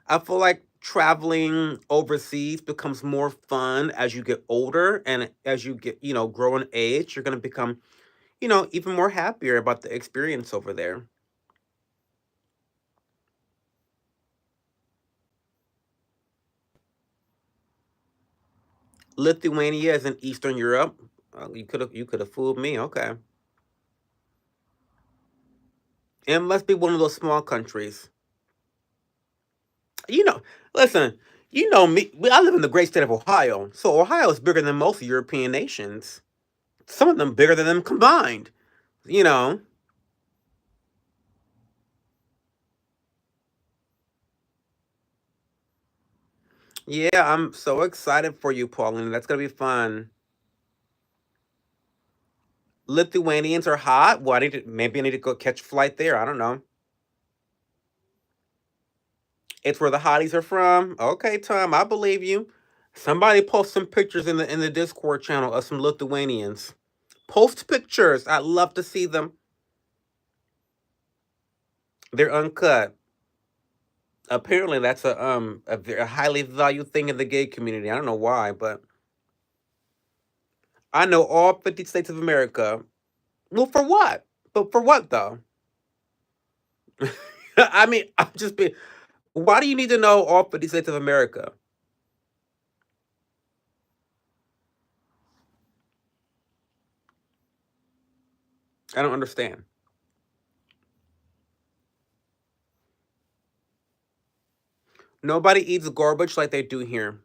I feel like traveling overseas becomes more fun as you get older and as you get, grow in age, you're going to become, even more happier about the experience over there. Lithuania is in Eastern Europe. You could have fooled me. Okay. It must be one of those small countries. You know, listen, you know me. I live in the great state of Ohio. So Ohio is bigger than most European nations. Some of them bigger than them combined. You know. Yeah, I'm so excited for you, Pauline. That's gonna be fun. Lithuanians are hot. Well, maybe I need to go catch a flight there. I don't know. It's where the hotties are from. Okay, Tom, I believe you. Somebody post some pictures in the Discord channel of some Lithuanians. Post pictures. I'd love to see them. They're uncut. Apparently, that's a highly valued thing in the gay community. I don't know why, but I know all 50 states of America. Well, for what? But for what though? I mean, I'm just being. Why do you need to know all 50 states of America? I don't understand. Nobody eats garbage like they do here.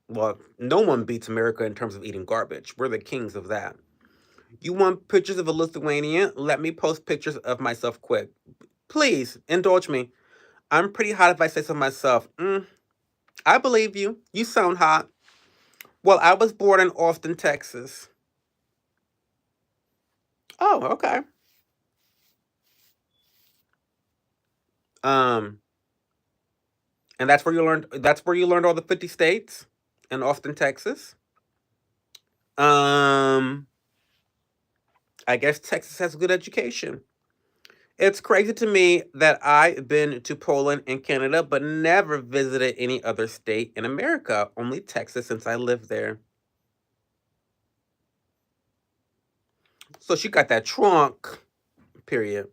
Well, no one beats America in terms of eating garbage. We're the kings of that. You want pictures of a Lithuanian? Let me post pictures of myself quick. Please indulge me. I'm pretty hot if I say so myself. I believe you. You sound hot. Well, I was born in Austin, Texas. Oh, okay. Um, and that's where you learned. That's where you learned all the 50 states in Austin, Texas. Um, I guess Texas has a good education. It's crazy to me that I've been to Poland and Canada, but never visited any other state in America. Only Texas since I lived there. So she got that trunk. Period.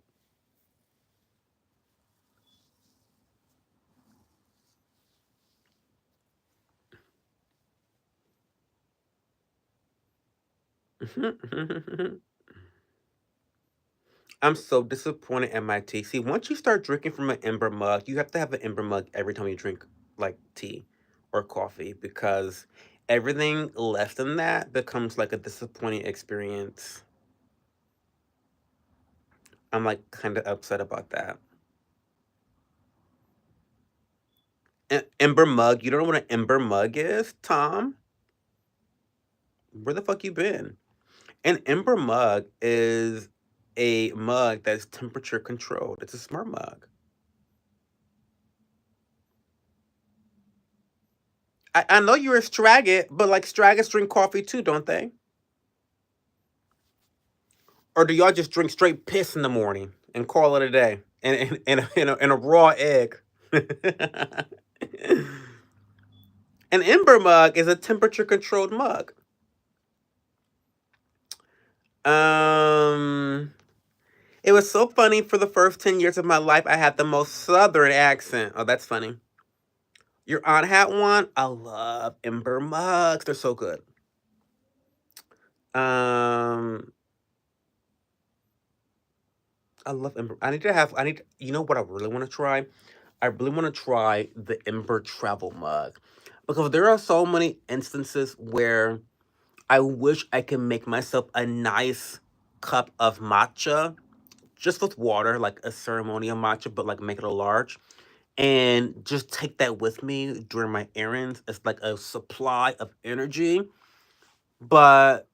I'm so disappointed at my tea. See, once you start drinking from an ember mug, you have to have an ember mug every time you drink like tea or coffee because everything less than that becomes like a disappointing experience. I'm like kind of upset about that. Ember mug, you don't know what an ember mug is, Tom? Where the fuck you been? An ember mug is a mug that's temperature controlled. It's a smart mug. I know you're a Straggit, but like Straggits drink coffee too, don't they? Or do y'all just drink straight piss in the morning and call it a day? And a raw egg. An ember mug is a temperature controlled mug. Um, it was so funny for the first 10 years of my life. I had the most southern accent. Oh, that's funny. Your aunt had one. I love ember mugs. They're so good. Um, I love ember. I need to have. I need. You know what I really want to try? I really want to try the Ember travel mug because there are so many instances where I wish I could make myself a nice cup of matcha just with water, like a ceremonial matcha, but like make it a large, and just take that with me during my errands. It's like a supply of energy, but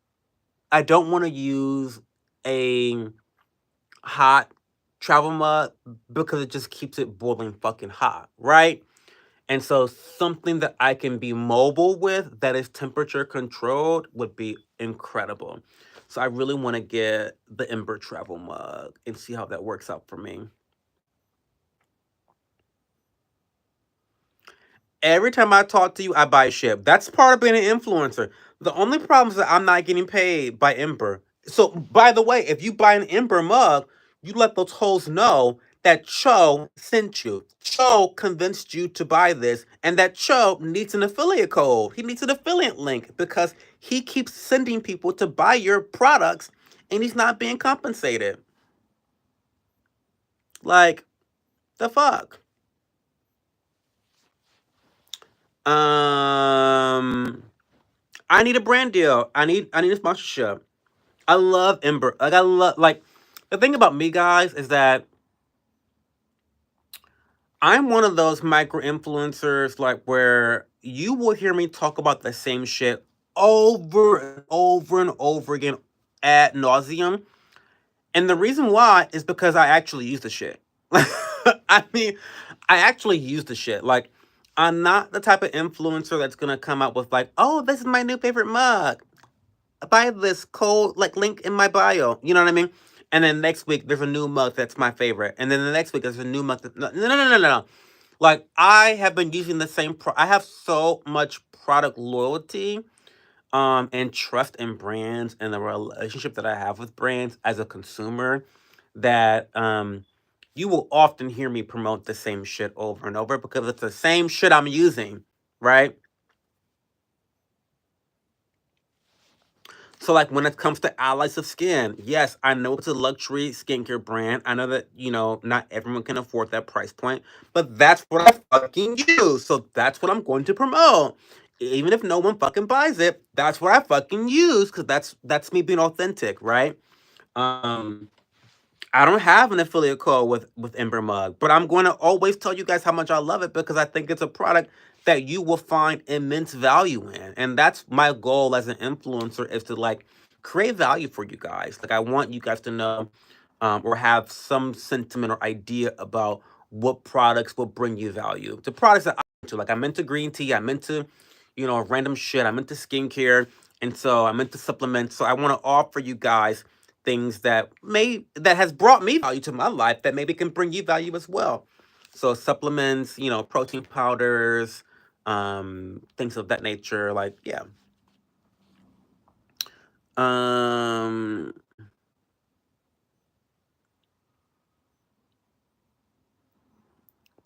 I don't want to use a hot travel mug because it just keeps it boiling fucking hot, right? And so something that I can be mobile with that is temperature controlled would be incredible. So I really want to get the Ember travel mug and see how that works out for me. Every time I talk to you, I buy shit. That's part of being an influencer. The only problem is that I'm not getting paid by Ember. So, by the way, if you buy an Ember mug, you let those hoes know that Cho sent you. Cho convinced you to buy this, and that Cho needs an affiliate code. He needs an affiliate link because he keeps sending people to buy your products and he's not being compensated. Like, the fuck? Um, I need a brand deal. I need a sponsorship. I love Ember. Like I love like the thing about me guys is that I'm one of those micro influencers like where you will hear me talk about the same shit over and over and over again ad nauseum. And the reason why is because I actually use the shit. I mean, I actually use the shit. Like, I'm not the type of influencer that's gonna come out with like, oh, this is my new favorite mug. Buy this code like link in my bio. You know what I mean? And then next week there's a new mug that's my favorite. And then the next week there's a new mug that no. Like I have been using the same I have so much product loyalty and trust in brands and the relationship that I have with brands as a consumer that you will often hear me promote the same shit over and over because it's the same shit I'm using, right? So, like, when it comes to Allies of Skin, yes, I know it's a luxury skincare brand. I know that, not everyone can afford that price point, but that's what I fucking use. So that's what I'm going to promote. Even if no one fucking buys it, that's what I fucking use because that's me being authentic, right? Um, I don't have an affiliate code with Ember Mug, but I'm going to always tell you guys how much I love it because I think it's a product that you will find immense value in. And that's my goal as an influencer, is to like create value for you guys. Like, I want you guys to know, or have some sentiment or idea about what products will bring you value. The products that I'm into, like, I'm into green tea, I'm into, random shit, I'm into skincare, and so I'm into supplements. So I want to offer you guys things that has brought me value to my life that maybe can bring you value as well. So supplements, protein powders, things of that nature. Like, yeah. Um,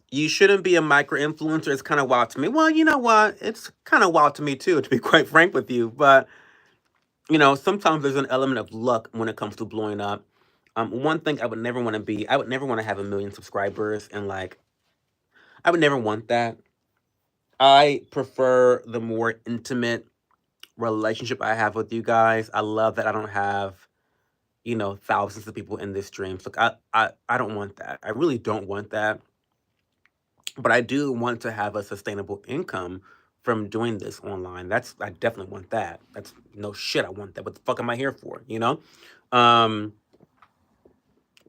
you shouldn't be a micro influencer. It's kind of wild to me. Well, you know what? It's kind of wild to me too, to be quite frank with you. But sometimes there's an element of luck when it comes to blowing up. One thing I would never want to be, I would never want to have 1 million subscribers, and like, I would never want that. I prefer the more intimate relationship I have with you guys. I love that I don't have, thousands of people in this stream. So I don't want that. I really don't want that. But I do want to have a sustainable income from doing this online. I definitely want that. That's no shit. I want that. What the fuck am I here for? Um,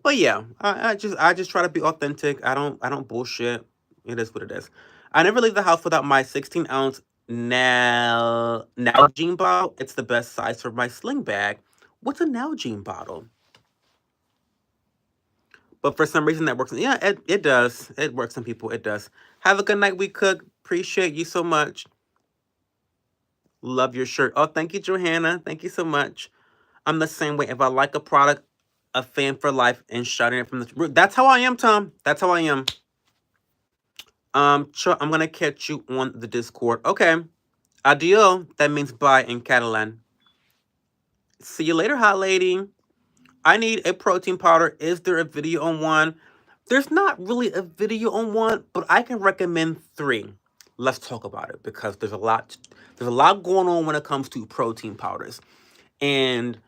but yeah, I just try to be authentic. I don't bullshit. It is what it is. I never leave the house without my 16-ounce Nalgene bottle. It's the best size for my sling bag. What's a Nalgene bottle? But for some reason that works. Yeah, it does. It works on people. It does. Have a good night, We Cook. Appreciate you so much. Love your shirt. Oh, thank you, Johanna. Thank you so much. I'm the same way. If I like a product, a fan for life, and shouting it from the root. That's how I am, Tom. That's how I am. I'm gonna catch you on the Discord. Okay. Adio. That means bye in Catalan. See you later, hot lady. I need a protein powder. Is there a video on one? There's not really a video on one, but I can recommend 3. Let's talk about it because there's a lot going on when it comes to protein powders. And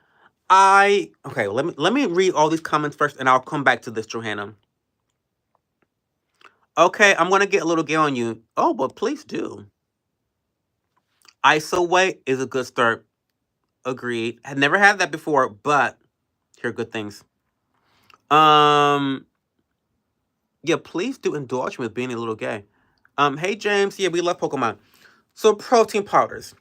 okay, let me read all these comments first and I'll come back to this, Johanna. Okay, I'm gonna get a little gay on you. Oh, but please do. ISO weight is a good start. Agreed. Had never had that before, but hear good things. Yeah, please do indulge me with being a little gay. Hey James, yeah, we love Pokemon. So protein powders.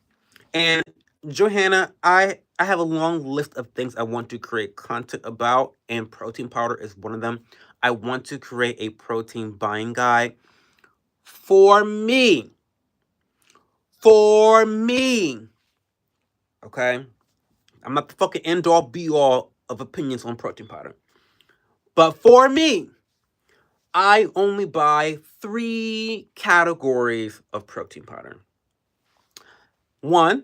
And Johanna, I have a long list of things I want to create content about, and protein powder is one of them. I want to create a protein buying guide for me. For me. Okay? I'm not the fucking end all be all of opinions on protein powder. But for me, I only buy 3 categories of protein powder. One,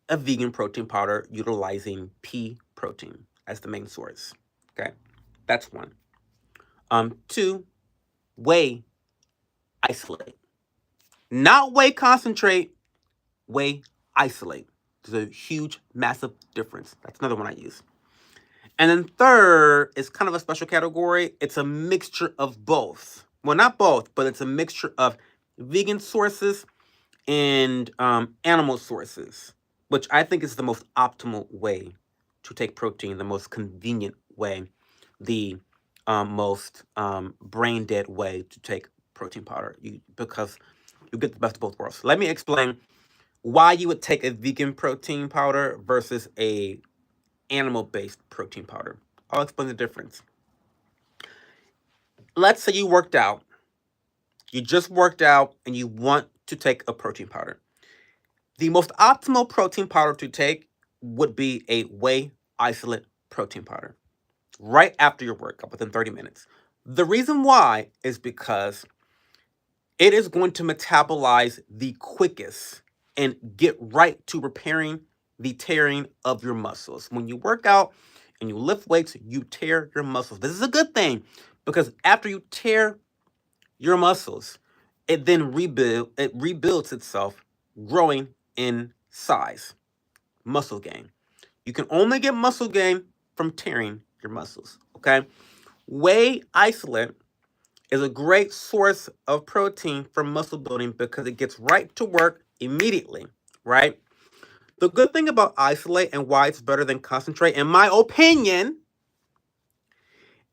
a vegan protein powder utilizing pea protein as the main source. Okay, that's one. 2, whey isolate, not whey concentrate. Whey isolate. There's a huge, massive difference. That's another one I use. And then third is kind of a special category. It's a mixture of both. Well, not both, but it's a mixture of vegan sources and animal sources, which I think is the most optimal way to take protein, the most convenient way, the most brain dead way to take protein powder, because you get the best of both worlds. Let me explain why you would take a vegan protein powder versus a animal-based protein powder. I'll explain the difference. Let's say you worked out. You just worked out and you want to take a protein powder. The most optimal protein powder to take would be a whey isolate protein powder right after your workout within 30 minutes. The reason why is because it is going to metabolize the quickest and get right to repairing the tearing of your muscles. When you work out and you lift weights, you tear your muscles. This is a good thing because after you tear your muscles, it rebuilds itself, growing in size. Muscle gain. You can only get muscle gain from tearing your muscles. Okay. Whey isolate is a great source of protein for muscle building because it gets right to work immediately, right? The good thing about isolate and why it's better than concentrate, in my opinion,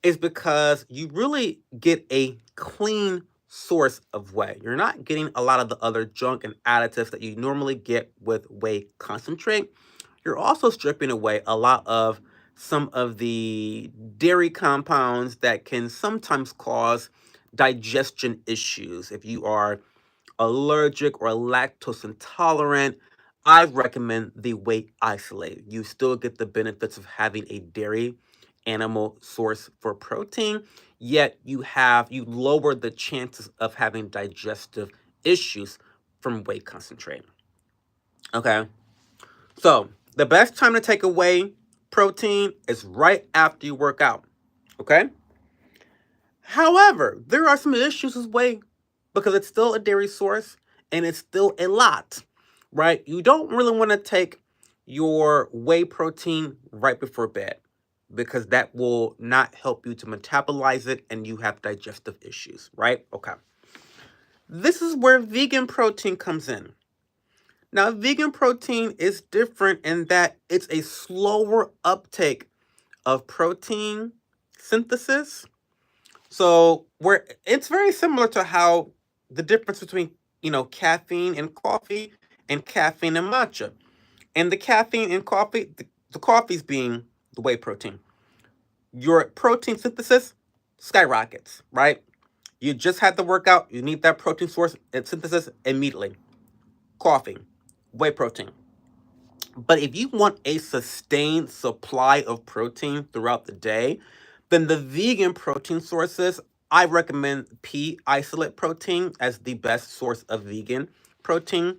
is because you really get a clean source of whey. You're not getting a lot of the other junk and additives that you normally get with whey concentrate. You're also stripping away a lot of some of the dairy compounds that can sometimes cause digestion issues. If you are allergic or lactose intolerant, I recommend the whey isolate. You still get the benefits of having a dairy animal source for protein, yet you lower the chances of having digestive issues from whey concentrate. Okay. So, the best time to take away protein is right after you work out. Okay? However, there are some issues with whey because it's still a dairy source and it's still a lot, right? You don't really want to take your whey protein right before bed because that will not help you to metabolize it and you have digestive issues, right? Okay. This is where vegan protein comes in. Now, vegan protein is different in that it's a slower uptake of protein synthesis. So, where it's very similar to how the difference between, caffeine and coffee and caffeine and matcha. And the caffeine in coffee, the coffee's being the whey protein. Your protein synthesis skyrockets, right? You just had the workout, you need that protein source and synthesis immediately. Coffee, whey protein. But if you want a sustained supply of protein throughout the day, then the vegan protein sources, I recommend pea isolate protein as the best source of vegan protein.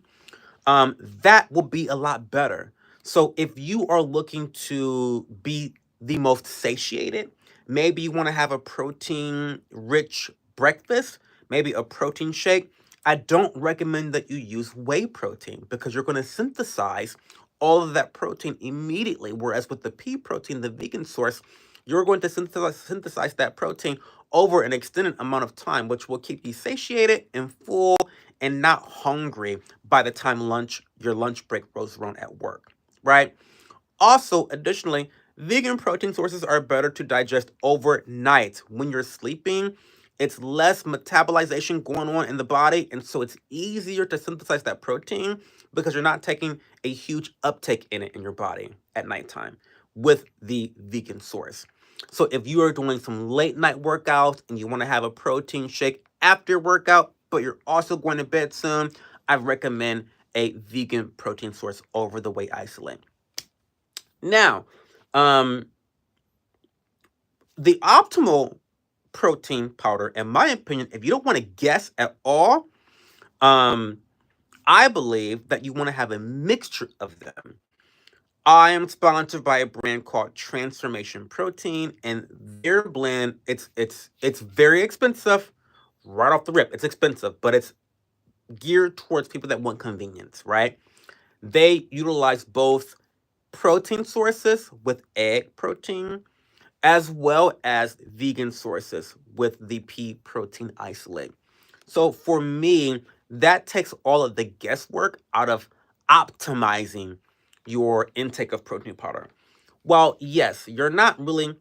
That will be a lot better. So if you are looking to be the most satiated, maybe you want to have a protein rich breakfast, maybe a protein shake. I don't recommend that you use whey protein because you're going to synthesize all of that protein immediately. Whereas with the pea protein, the vegan source, you're going to synthesize that protein over an extended amount of time, which will keep you satiated and full and not hungry by the time your lunch break rolls around at work, right? Also, additionally, vegan protein sources are better to digest overnight. When you're sleeping, it's less metabolization going on in the body, and so it's easier to synthesize that protein because you're not taking a huge uptake in it in your body at nighttime with the vegan source. So if you are doing some late night workouts and you want to have a protein shake after your workout, but you're also going to bed soon, I recommend a vegan protein source over the whey isolate. Now, um, the optimal protein powder, in my opinion, if you don't want to guess at all, um, I believe that you want to have a mixture of them. I am sponsored by a brand called Transformation Protein, and their blend, it's very expensive. Right off the rip, it's expensive, but it's geared towards people that want convenience, right? They utilize both protein sources with egg protein as well as vegan sources with the pea protein isolate. So for me, that takes all of the guesswork out of optimizing your intake of protein powder. While yes, you're not really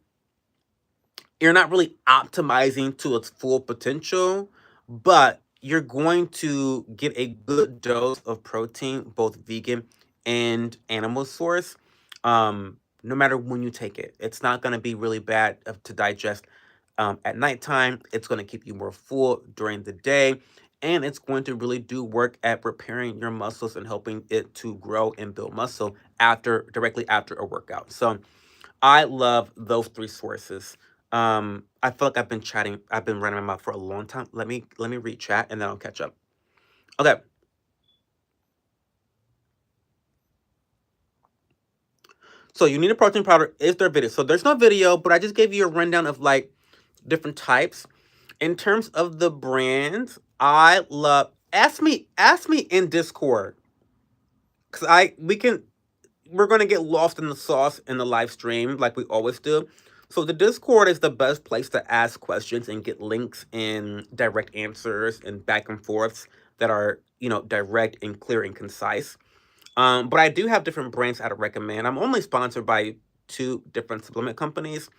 optimizing to its full potential, but you're going to get a good dose of protein, both vegan and animal source, no matter when you take it. It's not going to be really bad to digest at nighttime. It's going to keep you more full during the day. And it's going to really do work at repairing your muscles and helping it to grow and build muscle directly after a workout. So I love those three sources. I feel like I've been chatting. I've been running my mouth for a long time. Let me read chat and then I'll catch up. Okay. So you need a protein powder. Is there a video? So there's no video, but I just gave you a rundown of like different types. In terms of the brands, I love. Ask me in Discord, cause we're gonna get lost in the sauce in the live stream like we always do. So the Discord is the best place to ask questions and get links and direct answers and back and forths that are direct and clear and concise. But I do have different brands I'd recommend. I'm only sponsored by two different supplement companies,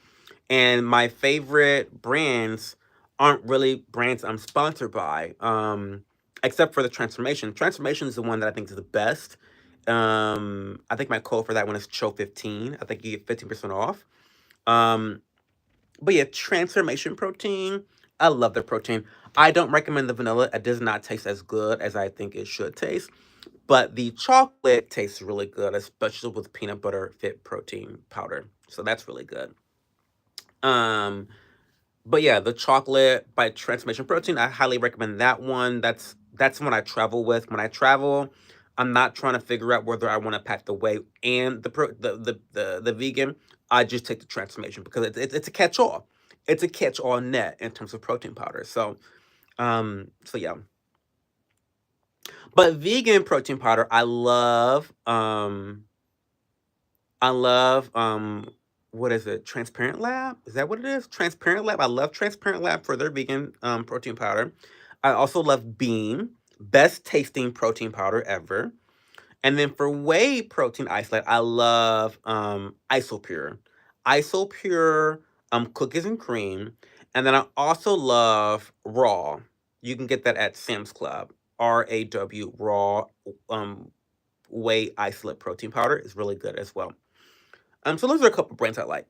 and my favorite brands aren't really brands I'm sponsored by, except for the Transformation. Transformation is the one that I think is the best. I think my code for that one is CHO15. I think you get 15% off. Um, but yeah, Transformation protein. I love the protein. I don't recommend the vanilla. It does not taste as good as I think it should taste. But the chocolate tastes really good, especially with peanut butter fit protein powder. So that's really good. Um, but yeah, the chocolate by Transformation Protein, I highly recommend that one. That's what I travel with. When I travel, I'm not trying to figure out whether I want to pack the whey and the vegan. I just take the Transformation because it's a catch all. It's a catch all net in terms of protein powder. So yeah. But vegan protein powder, I love what is it? Transparent Lab? Is that what it is? Transparent Lab. I love Transparent Lab for their vegan protein powder. I also love Beam, best tasting protein powder ever. And then for whey protein isolate, I love Isopure. Isopure cookies and cream. And then I also love Raw. You can get that at Sam's Club. RAW Raw um whey isolate protein powder is really good as well. So those are a couple brands I like.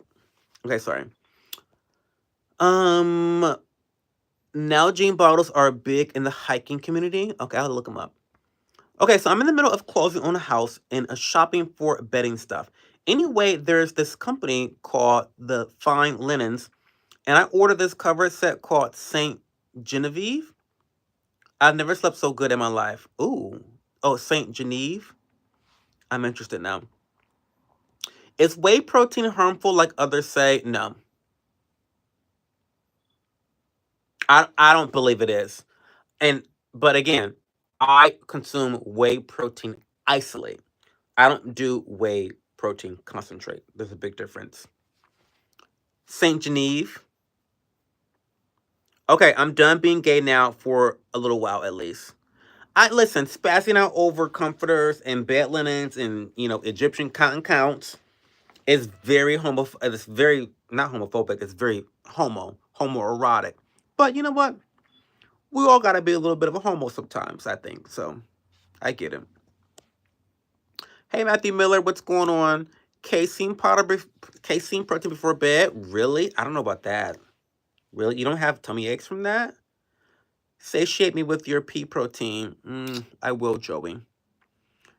Okay, sorry. Um, Nalgene bottles are big in the hiking community. Okay, I'll look them up. Okay, so I'm in the middle of closing on a house and shopping for bedding stuff. Anyway, there's this company called the Fine Linens, and I ordered this cover set called Saint Genevieve. I've never slept so good in my life. Ooh, oh, Saint Genevieve. I'm interested now. Is whey protein harmful like others say? No, I don't believe it is. And but again, I consume whey protein isolate. I don't do whey protein concentrate. There's a big difference. Saint Genevieve. Okay, I'm done being gay now for a little while at least. I listen, spazzing out over comforters and bed linens and Egyptian cotton counts is very it's very not homophobic, it's very homoerotic. But you know what? We all gotta be a little bit of a homo sometimes, I think. So I get it. Hey, Matthew Miller, what's going on? Casein powder, casein protein before bed? Really? I don't know about that. Really? You don't have tummy aches from that? Satiate me with your pea protein. I will, Joey.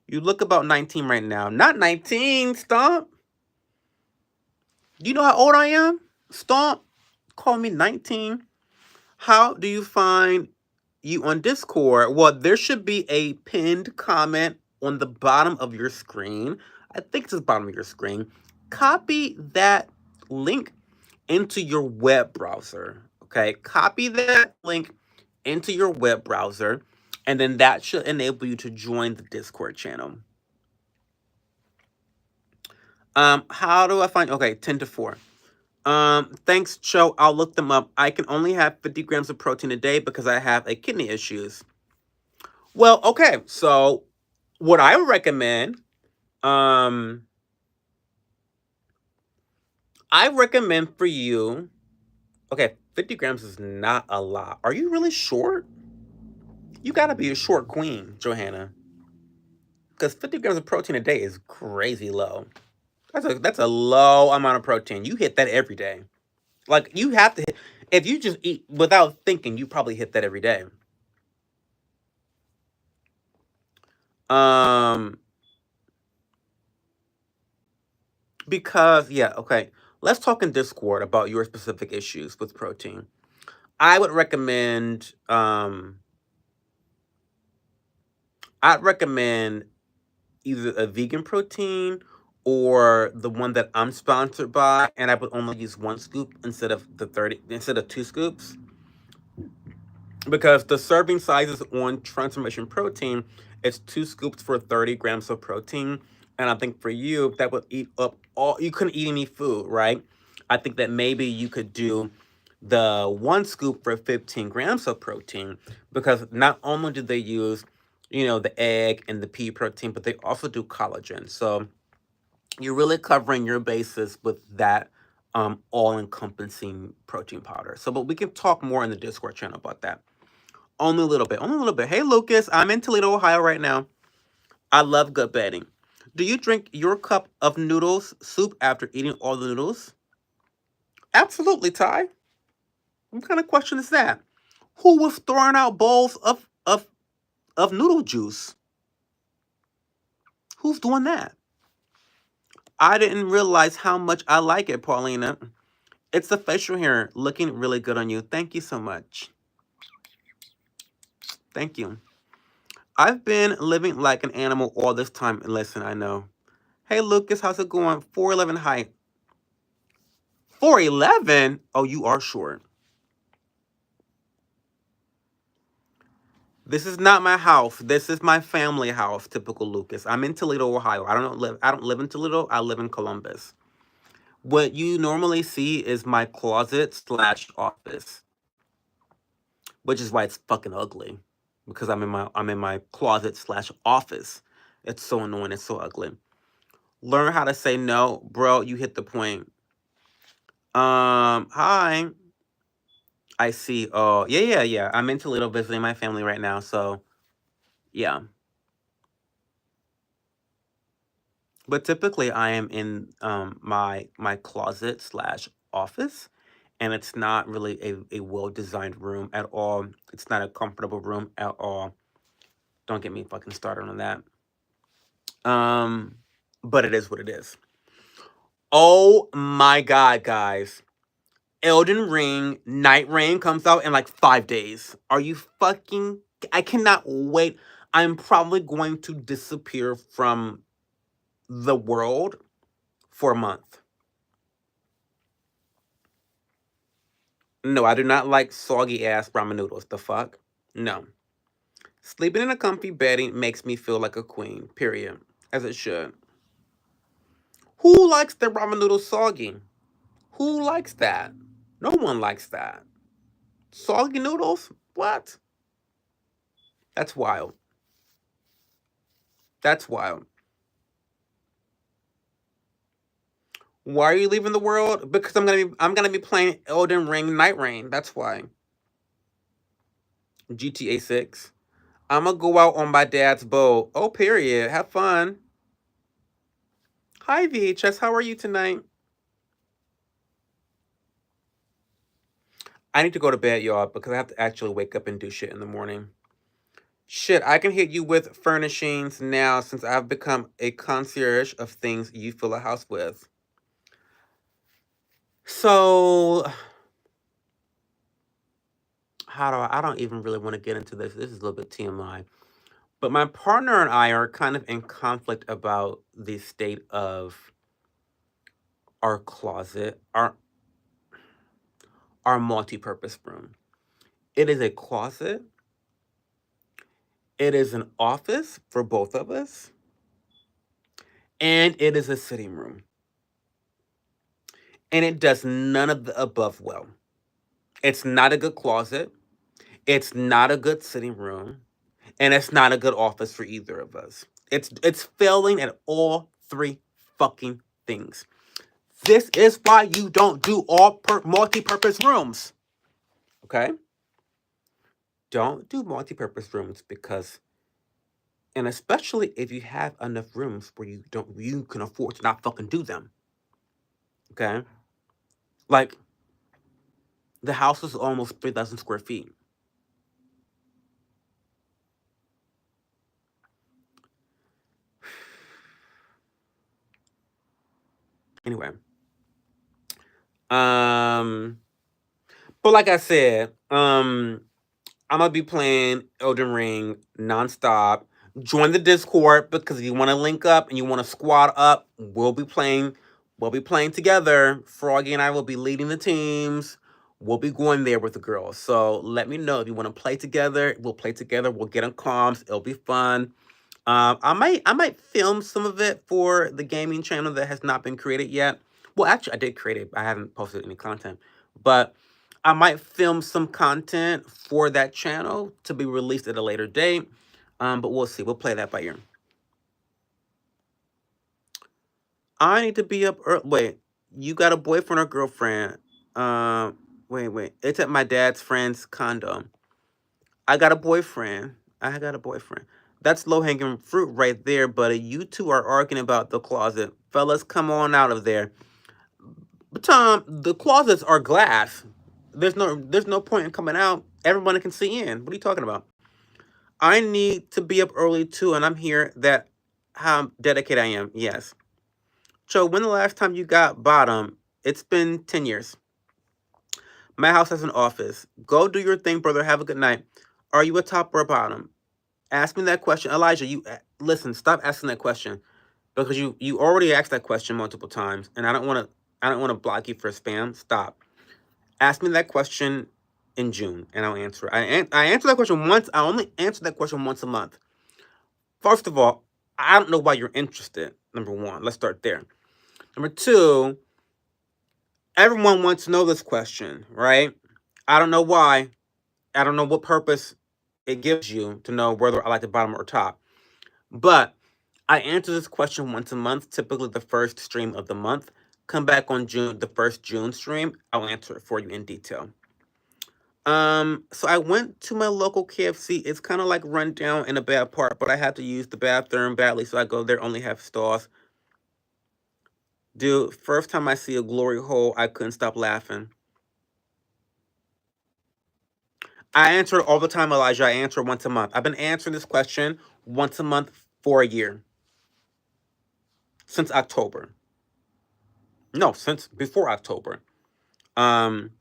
You look about 19 right now. Not 19, Stomp. Do you know how old I am? Stomp. Call me 19. How do you find you on Discord? Well, there should be a pinned comment on the bottom of your screen. I think it's the bottom of your screen. Copy that link into your web browser. Okay, copy that link into your web browser, and then that should enable you to join the Discord channel. How do I find? Okay, 10 to 4. Thanks, Cho. I'll look them up. I can only have 50 grams of protein a day because I have a kidney issues. Well, okay, so what I would recommend, um, I recommend for you, okay, 50 grams is not a lot. Are you really short? You gotta be a short queen, Johanna. Because 50 grams of protein a day is crazy low. That's a low amount of protein. You hit that every day. Like you have to hit, if you just eat without thinking, you probably hit that every day. Um because yeah, okay. let's talk in Discord about your specific issues with protein. I would recommend I'd recommend either a vegan protein or the one that I'm sponsored by, and I would only use 1 scoop instead of 2 scoops, because the serving sizes on transformation protein, it's 2 scoops for 30 grams of protein. And I think for you, that would eat up all, you couldn't eat any food, right? I think that maybe you could do the 1 scoop for 15 grams of protein, because not only do they use, the egg and the pea protein, but they also do collagen. So you're really covering your bases with that all-encompassing protein powder. So, but we can talk more in the Discord channel about that. Only a little bit. Only a little bit. Hey, Lucas. I'm in Toledo, Ohio right now. I love gut bedding. Do you drink your cup of noodles soup after eating all the noodles? Absolutely, Ty. What kind of question is that? Who was throwing out bowls of noodle juice? Who's doing that? I didn't realize how much I like it, Paulina. It's the facial hair looking really good on you. Thank you so much. Thank you. I've been living like an animal all this time. Listen, I know. Hey, Lucas, how's it going? 4'11" height. 4'11"? Oh, you are short. This is not my house. This is my family house, typical Lucas. I'm in Toledo, Ohio. I don't live in Toledo. I live in Columbus. What you normally see is my closet slash office, which is why it's fucking ugly. Because I'm in my closet slash office. It's so annoying. It's so ugly. Learn how to say no, bro. You hit the point. Hi. I see. Oh, yeah, yeah, yeah. I'm in Toledo visiting my family right now, so yeah. But typically, I am in my closet slash office, and it's not really a well designed room at all. It's not a comfortable room at all. Don't get me fucking started on that. Um, but it is what it is. Oh my god, guys! Elden Ring Night Rain comes out in like 5 days. Are you fucking? I cannot wait. I'm probably going to disappear from the world for a month. No, I do not like soggy ass ramen noodles. The fuck? No. Sleeping in a comfy bedding makes me feel like a queen. Period. As it should. Who likes their ramen noodles soggy? Who likes that? No one likes that. Soggy noodles? What? That's wild. That's wild. Why are you leaving the world? Because I'm gonna be playing Elden Ring Night Rain. That's why. GTA 6. I'm gonna go out on my dad's boat. Oh, period. Have fun. Hi, VHS. How are you tonight? I need to go to bed, y'all, because I have to actually wake up and do shit in the morning. Shit, I can hit you with furnishings now since I've become a concierge of things you fill a house with. So, I don't even really want to get into this. This is a little bit TMI. But my partner and I are kind of in conflict about the state of our closet, our multi-purpose room. It is a closet. It is an office for both of us, and it is a sitting room. And it does none of the above well. It's not a good closet. It's not a good sitting room, and it's not a good office for either of us. It's failing at all three fucking things. This is why you don't do multi-purpose rooms. Okay? Don't do multi-purpose rooms because, and especially if you have enough rooms where you can afford to not fucking do them. Okay? Like, the house is almost 3,000 square feet. Anyway, Um, but like I said, I'm gonna be playing Elden Ring nonstop. Join the Discord because if you want to link up and you want to squad up, we'll be playing. We'll be playing together. Froggy and I will be leading the teams. We'll be going there with the girls. So let me know if you want to play together. We'll play together. We'll get on comms. It'll be fun. I might film some of it for the gaming channel that has not been created yet. Well, actually, I did create it. I haven't posted any content, but I might film some content for that channel to be released at a later date. But we'll see. We'll play that by ear. I need to be up early. Wait, you got a boyfriend or girlfriend? Wait. It's at my dad's friend's condo. I got a boyfriend. I got a boyfriend. That's low hanging fruit right there, buddy. You two are arguing about the closet. Fellas, come on out of there. But Tom, the closets are glass. There's no point in coming out. Everyone can see in. What are you talking about? I need to be up early too, and I'm here that how dedicated I am. Yes. So when the last time you got bottom? It's been 10 years. My house has an office. Go do your thing, brother. Have a good night. Are you a top or a bottom? Ask me that question. Elijah, you listen, stop asking that question because you already asked that question multiple times and I don't want to block you for spam. Stop. Ask me that question in June and I'll answer it. I answer that question once. I only answer that question once a month. First of all, I don't know why you're interested. Number one, let's start there. Number two, everyone wants to know this question, right? I don't know why. I don't know what purpose it gives you to know whether I like the bottom or top. But I answer this question once a month, typically the first stream of the month. Come back on the first June stream. I'll answer it for you in detail. So I went to my local KFC. It's kind of like run down in a bad part, but I had to use the bathroom badly, so I go there, only have stalls. Dude, first time I see a glory hole, I couldn't stop laughing. I answer it all the time, Elijah. I answer it once a month. I've been answering this question once a month for a year. Since October. No, since before October. Um,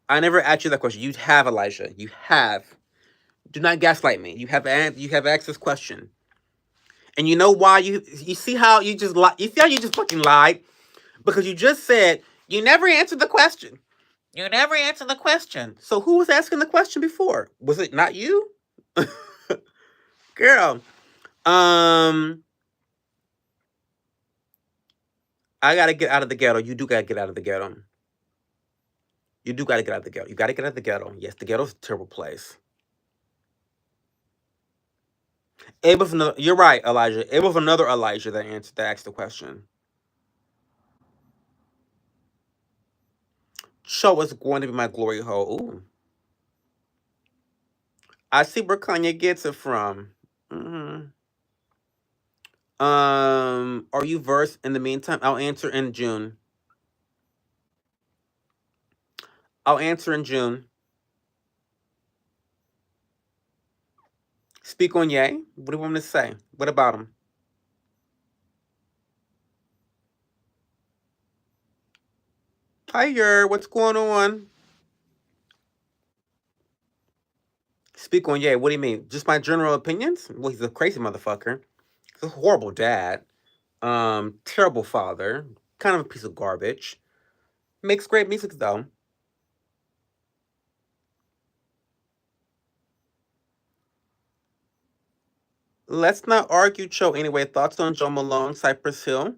I never asked you that question. You have, Elijah. You have. Do not gaslight me. You have asked this question, and you know why you see how you just lie. You see how you just fucking lied because you just said you never answered the question. You never answered the question. So who was asking the question before? Was it not you, girl? Um, I gotta get out of the ghetto. You do gotta get out of the ghetto. You do gotta get out of the ghetto. You gotta get out of the ghetto. Yes, the ghetto's a terrible place. It was another. You're right, Elijah. It was another Elijah that asked the question. Show is going to be my glory hole. Ooh, I see where Kanye gets it from. hmm are you versed? In the meantime, I'll answer in June. I'll answer in June. Speak on Yay. What do you want me to say? What about him? Hi, what's going on? Speak on Yay. What do you mean? Just my general opinions? Well, he's a crazy motherfucker. He's a horrible dad. Terrible father. Kind of a piece of garbage. Makes great music though. Let's not argue, Cho. Anyway, thoughts on Joe Malone, Cypress Hill?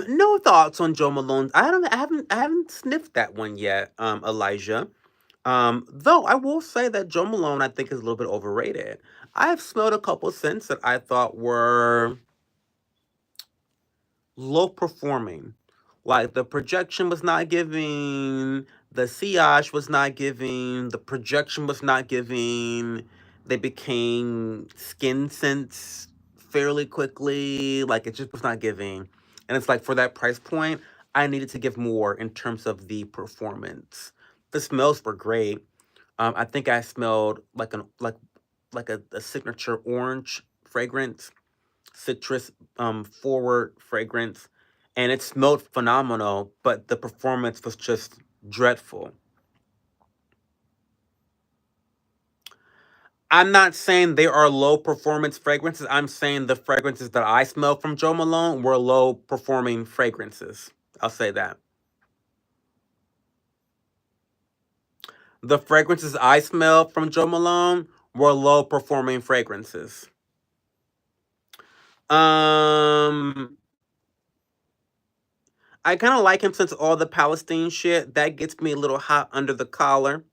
No thoughts on Joe Malone. I haven't sniffed that one yet, Elijah. Though I will say that Joe Malone I think is a little bit overrated. I have smelled a couple scents that I thought were low performing. Like the projection was not giving, the sillage was not giving, the projection was not giving. They became skin scents fairly quickly. Like it just was not giving. And it's like for that price point, I needed to give more in terms of the performance. The smells were great. I think I smelled like a signature orange fragrance. citrus forward fragrance, and it smelled phenomenal, but the performance was just dreadful. I'm not saying they are low performance fragrances. I'm saying the fragrances that I smelled from Joe Malone were low performing fragrances. I'll say that. The fragrances I smelled from Joe Malone were low performing fragrances. Um, I kind of like him since all the Palestine shit. That gets me a little hot under the collar.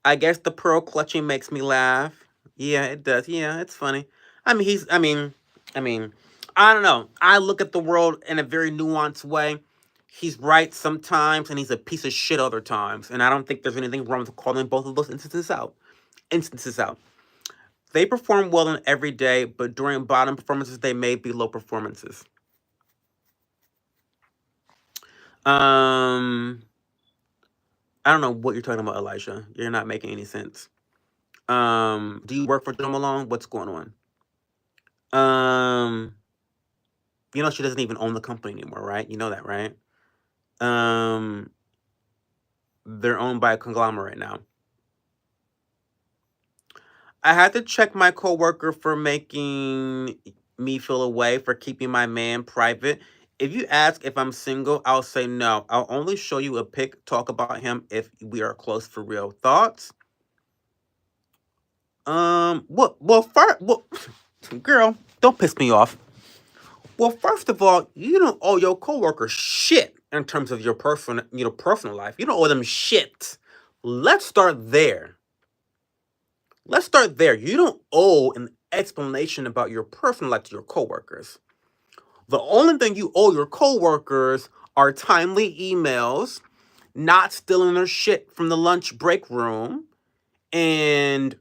I guess the pearl clutching makes me laugh. Yeah, it does. Yeah, it's funny. I mean, he's. I mean, I don't know. I look at the world in a very nuanced way. He's right sometimes, and he's a piece of shit other times. And I don't think there's anything wrong with calling both of those instances out. Instances out. They perform well in every day, but during bottom performances, they may be low performances. Um, I don't know what you're talking about, Elijah. You're not making any sense. Do you work for Joe Malone? What's going on? Um, she doesn't even own the company anymore, right? You know that, right? Um, they're owned by a conglomerate now. I had to check my coworker for making me feel away for keeping my man private. If you ask if I'm single, I'll say no. I'll only show you a pic, talk about him if we are close for real. Thoughts? First, girl, don't piss me off. Well, first of all, you don't owe your coworker shit in terms of your personal life. You don't owe them shit. Let's start there. Let's start there. You don't owe an explanation about your personal life to your coworkers. The only thing you owe your coworkers are timely emails, not stealing their shit from the lunch break room, and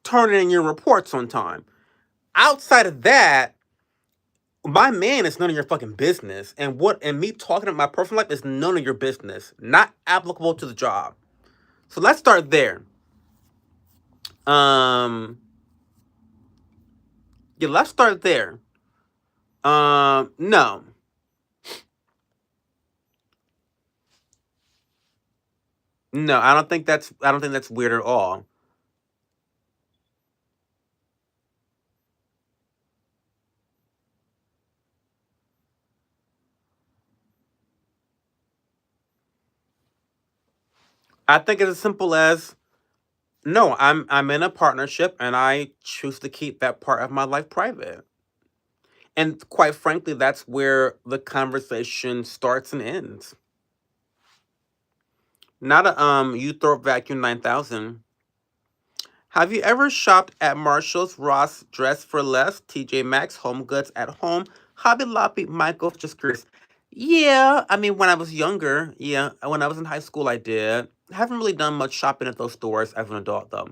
turning in your reports on time. Outside of that, my man is none of your fucking business. And me talking about my personal life is none of your business. Not applicable to the job. So let's start there. Um yeah, let's start there. No. No, I don't think that's weird at all. I think it's as simple as no, I'm in a partnership and I choose to keep that part of my life private. And quite frankly, that's where the conversation starts and ends. Not a you throw vacuum 9,000. Have you ever shopped at Marshall's, Ross, Dress for Less, TJ Maxx, Home Goods at Home, Hobby Lobby, Michael's? Just curious. Yeah, I mean, when I was younger, yeah, when I was in high school, I did. I haven't really done much shopping at those stores as an adult, though.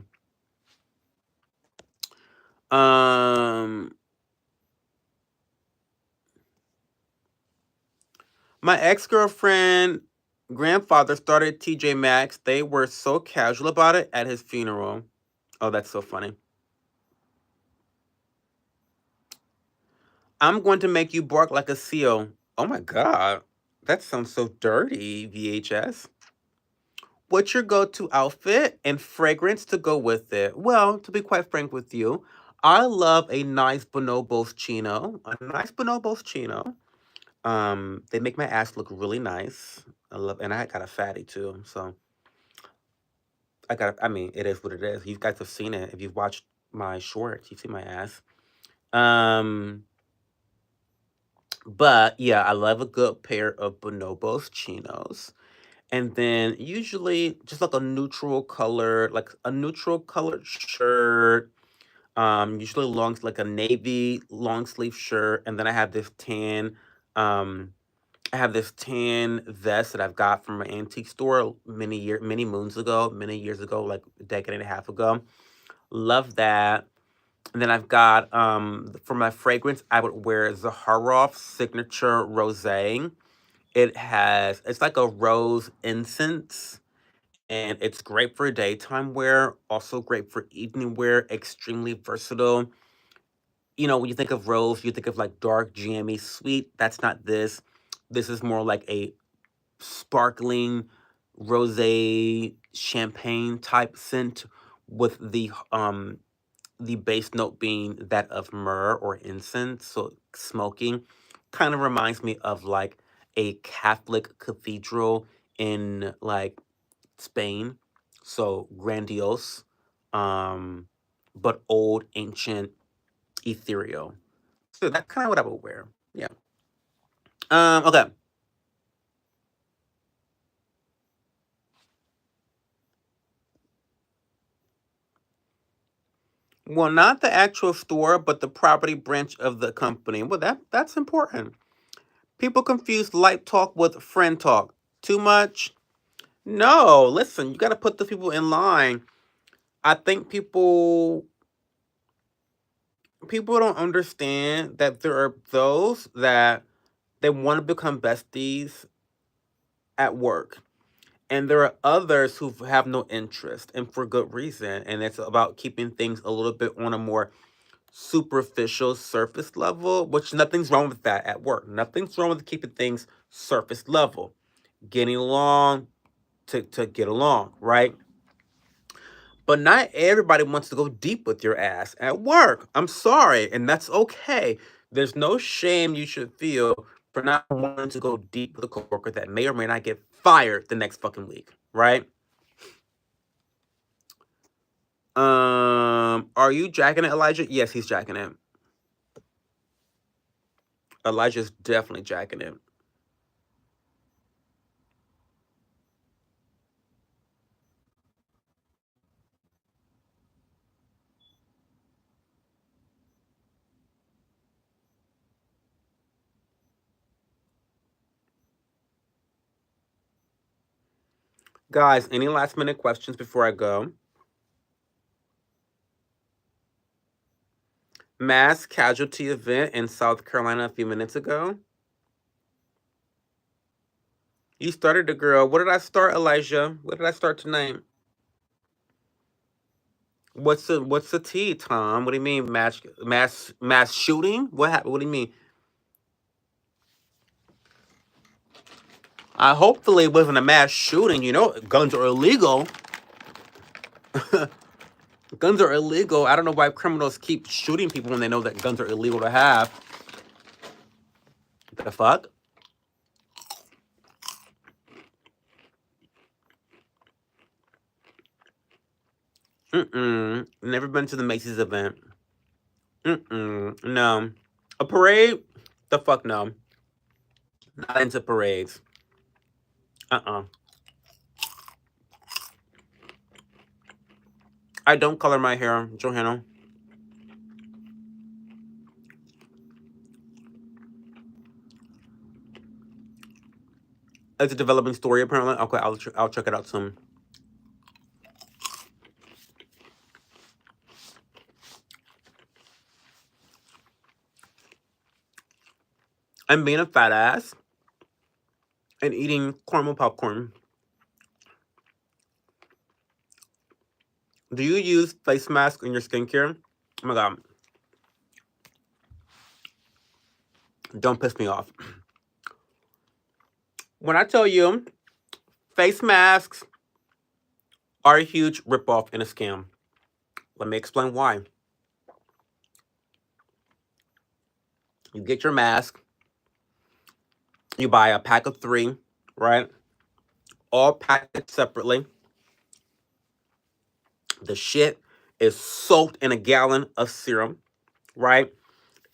Um, my ex girlfriend grandfather started TJ Maxx. They were so casual about it at his funeral. Oh, that's so funny. I'm going to make you bark like a seal. Oh my God. That sounds so dirty, VHS. What's your go to outfit and fragrance to go with it? Well, to be quite frank with you, I love a nice bonobos chino. A nice bonobos chino. They make my ass look really nice. And I got a fatty too. So I mean, it is what it is. You guys have seen it. If you've watched my shorts, you've seen my ass. Um, but yeah, I love a good pair of bonobos chinos. And then usually just like a neutral colored shirt. Usually like a navy long sleeve shirt. And then um, I have this tan vest that I've got from an antique store many years ago, like a decade and a half ago. Love that. And then I've got for my fragrance, I would wear Zaharoff Signature Rosé. It's like a rose incense, and it's great for daytime wear, also great for evening wear, extremely versatile. You know, when you think of rose, you think of like dark, jammy, sweet. That's not this. This is more like a sparkling rosé champagne type scent with the base note being that of myrrh or incense, so smoking. Kind of reminds me of like a Catholic cathedral in like Spain. So grandiose, um, but old, ancient, ethereal. So that's kind of what I would wear. Yeah. Okay. Well, not the actual store, but the property branch of the company. Well, that's important. People confuse light talk with friend talk. Too much? No. Listen, you got to put the people in line. I think people don't understand that there are those that they want to become besties at work. And there are others who have no interest, and for good reason. And it's about keeping things a little bit on a more superficial surface level, which nothing's wrong with that at work. Nothing's wrong with keeping things surface level. Getting along to get along, right? But not everybody wants to go deep with your ass at work. I'm sorry, and that's okay. There's no shame you should feel for not wanting to go deep with a coworker that may or may not get fired the next fucking week, right? Are you jacking it, Elijah? Yes, he's jacking it. Elijah's definitely jacking it. Guys, any last minute questions before I go? Mass casualty event in South Carolina a few minutes ago. You started the girl. What did I start, Elijah? What did I start tonight? What's the T, Tom? What do you mean mass shooting? What happened? What do you mean? I hopefully it wasn't a mass shooting. You know, guns are illegal. Guns are illegal. I don't know why criminals keep shooting people when they know that guns are illegal to have. The fuck? Mm-mm. Never been to the Macy's event. Mm-mm. No. A parade? The fuck no. Not into parades. Uh-uh. I don't color my hair, Johanna. It's a developing story, apparently. Okay, I'll check it out soon. I'm being a fat ass and eating caramel popcorn. Do you use face mask in your skincare? Oh my god. Don't piss me off. When I tell you face masks are a huge ripoff and a scam, let me explain why. You get your mask, you buy a pack of three, right? All packaged separately. The shit is soaked in a gallon of serum, right?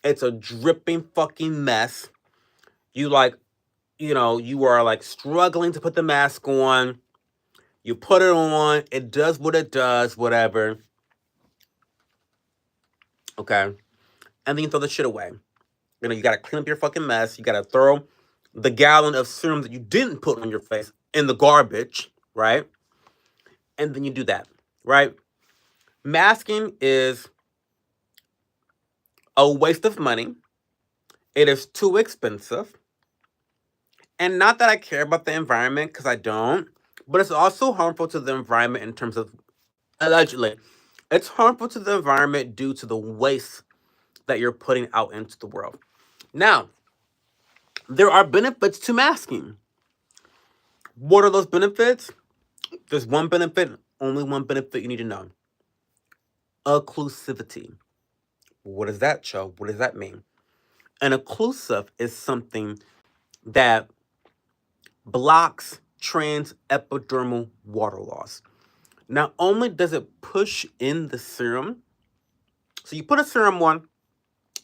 It's a dripping fucking mess. You like, you are like struggling to put the mask on. You put it on, it does what it does, whatever. Okay. And then you throw the shit away. You gotta clean up your fucking mess. You gotta throw the gallon of serum that you didn't put on your face in the garbage, right? And then you do that, right? Masking is a waste of money. It is too expensive. And not that I care about the environment, because I don't, but it's also harmful to the environment in terms of, allegedly, it's harmful to the environment due to the waste that you're putting out into the world. Now, there are benefits to masking. What are those benefits? There's one benefit, only one benefit you need to know. Occlusivity. What does that show? What does that mean? An occlusive is something that blocks transepidermal water loss. Not only does it push in the serum, so you put a serum on,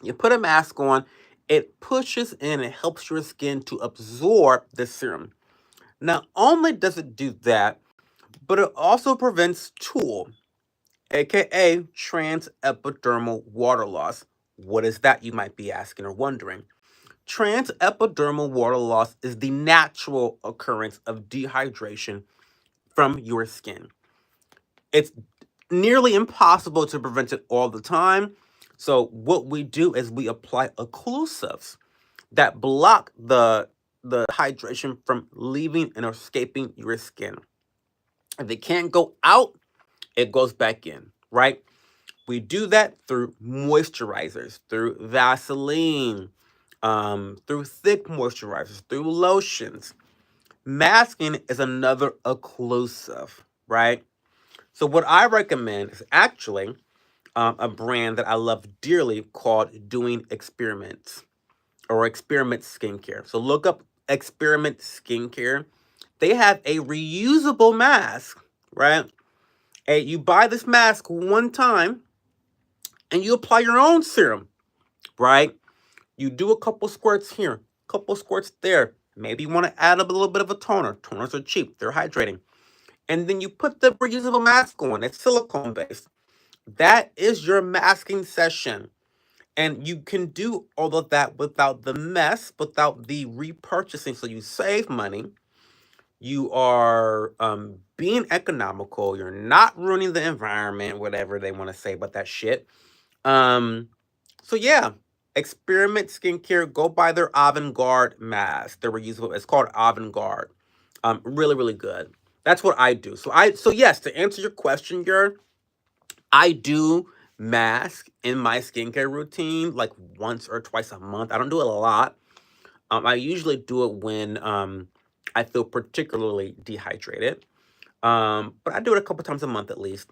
you put a mask on, it pushes in and helps your skin to absorb the serum. Not only does it do that, but it also prevents TOOL, aka transepidermal water loss. What is that, you might be asking or wondering? Transepidermal water loss is the natural occurrence of dehydration from your skin. It's nearly impossible to prevent it all the time. So what we do is we apply occlusives that block the hydration from leaving and escaping your skin. If it can't go out, it goes back in, right? We do that through moisturizers, through Vaseline, through thick moisturizers, through lotions. Masking is another occlusive, right? So what I recommend is actually a brand that I love dearly called Doing Experiments or Experiment Skincare. So look up Experiment Skincare. They have a reusable mask, right? And you buy this mask one time and you apply your own serum, right? You do a couple squirts here, a couple squirts there. Maybe you want to add a little bit of a toner. Toners are cheap, they're hydrating. And then you put the reusable mask on. It's silicone based. That is your masking session. And you can do all of that without the mess, without the repurchasing. So you save money. You are being economical. You're not ruining the environment, whatever they want to say about that shit. So yeah, Experiment Skincare. Go buy their Avant-Garde mask. They're reusable. It's called Avant-Garde. Really, really good. That's what I do. So yes, to answer your question, girl, I do mask in my skincare routine like once or twice a month. I don't do it a lot. I usually do it when I feel particularly dehydrated. But I do it a couple times a month at least.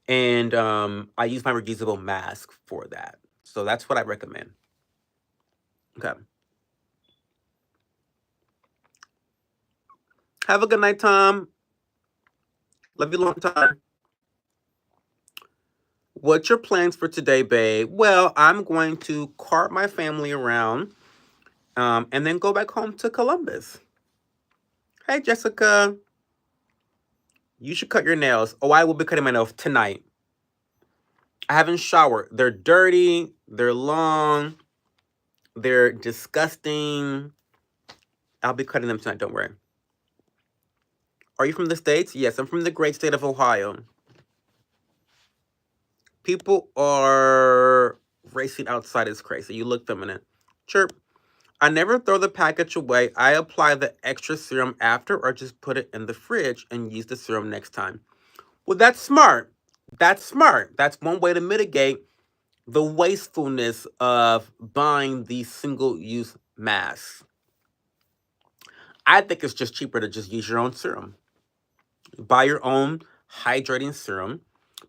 And I use my reusable mask for that. So that's what I recommend. Okay. Have a good night, Tom. Love you long time. What's your plans for today, babe? Well, I'm going to cart my family around and then go back home to Columbus. Hey, Jessica. You should cut your nails. Oh, I will be cutting my nails tonight. I haven't showered. They're dirty. They're long. They're disgusting. I'll be cutting them tonight. Don't worry. Are you from the States? Yes, I'm from the great state of Ohio. People are racing outside. It's crazy. You look feminine. Chirp. I never throw the package away. I apply the extra serum after or just put it in the fridge and use the serum next time. Well, that's smart. That's smart. That's one way to mitigate the wastefulness of buying these single-use masks. I think it's just cheaper to just use your own serum. Buy your own hydrating serum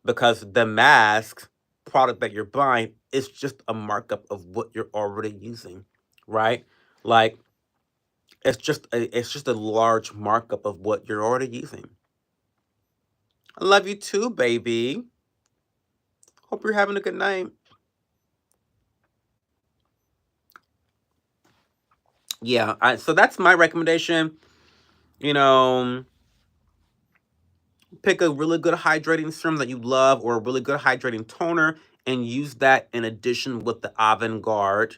because the mask product that you're buying is just a markup of what you're already using, right? Like it's just a large markup of what you're already using. I love you too, baby. Hope you're having a good night. Yeah, so that's my recommendation. You know, pick a really good hydrating serum that you love or a really good hydrating toner and use that in addition with the Avant-Garde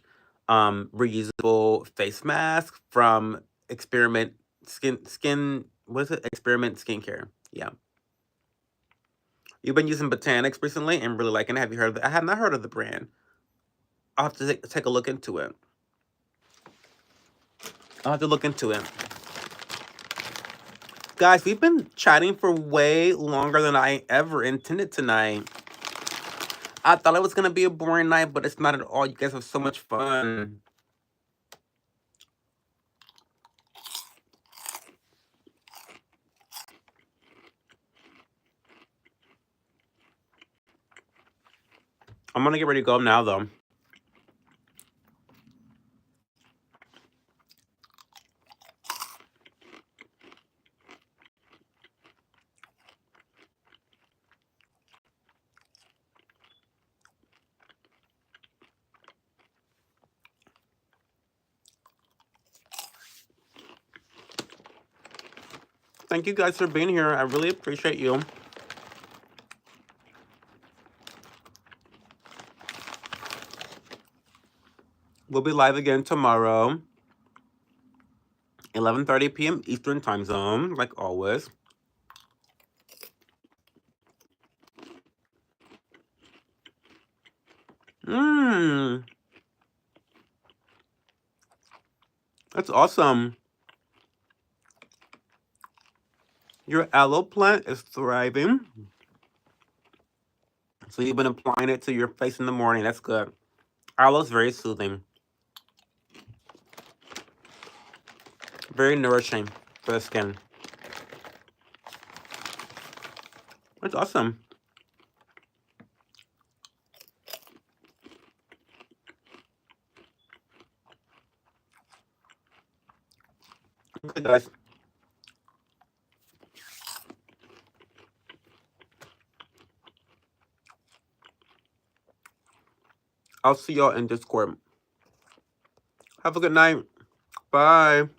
reusable face mask from Experiment what is it? Experiment Skincare. Yeah. You've been using Botanics recently and really liking it. Have you heard of it? I have not heard of the brand. I'll have to take a look into it. I'll have to look into it. Guys, we've been chatting for way longer than I ever intended tonight. I thought it was gonna be a boring night, but it's not at all. You guys have so much fun. I'm gonna get ready to go now, though. Thank you guys for being here. I really appreciate you. We'll be live again tomorrow, 11:30 p.m. Eastern Time Zone, like always. Mmm, that's awesome. Your aloe plant is thriving. So you've been applying it to your face in the morning. That's good. Aloe is very soothing, very nourishing for the skin. That's awesome. Okay, guys. I'll see y'all in Discord. Have a good night. Bye.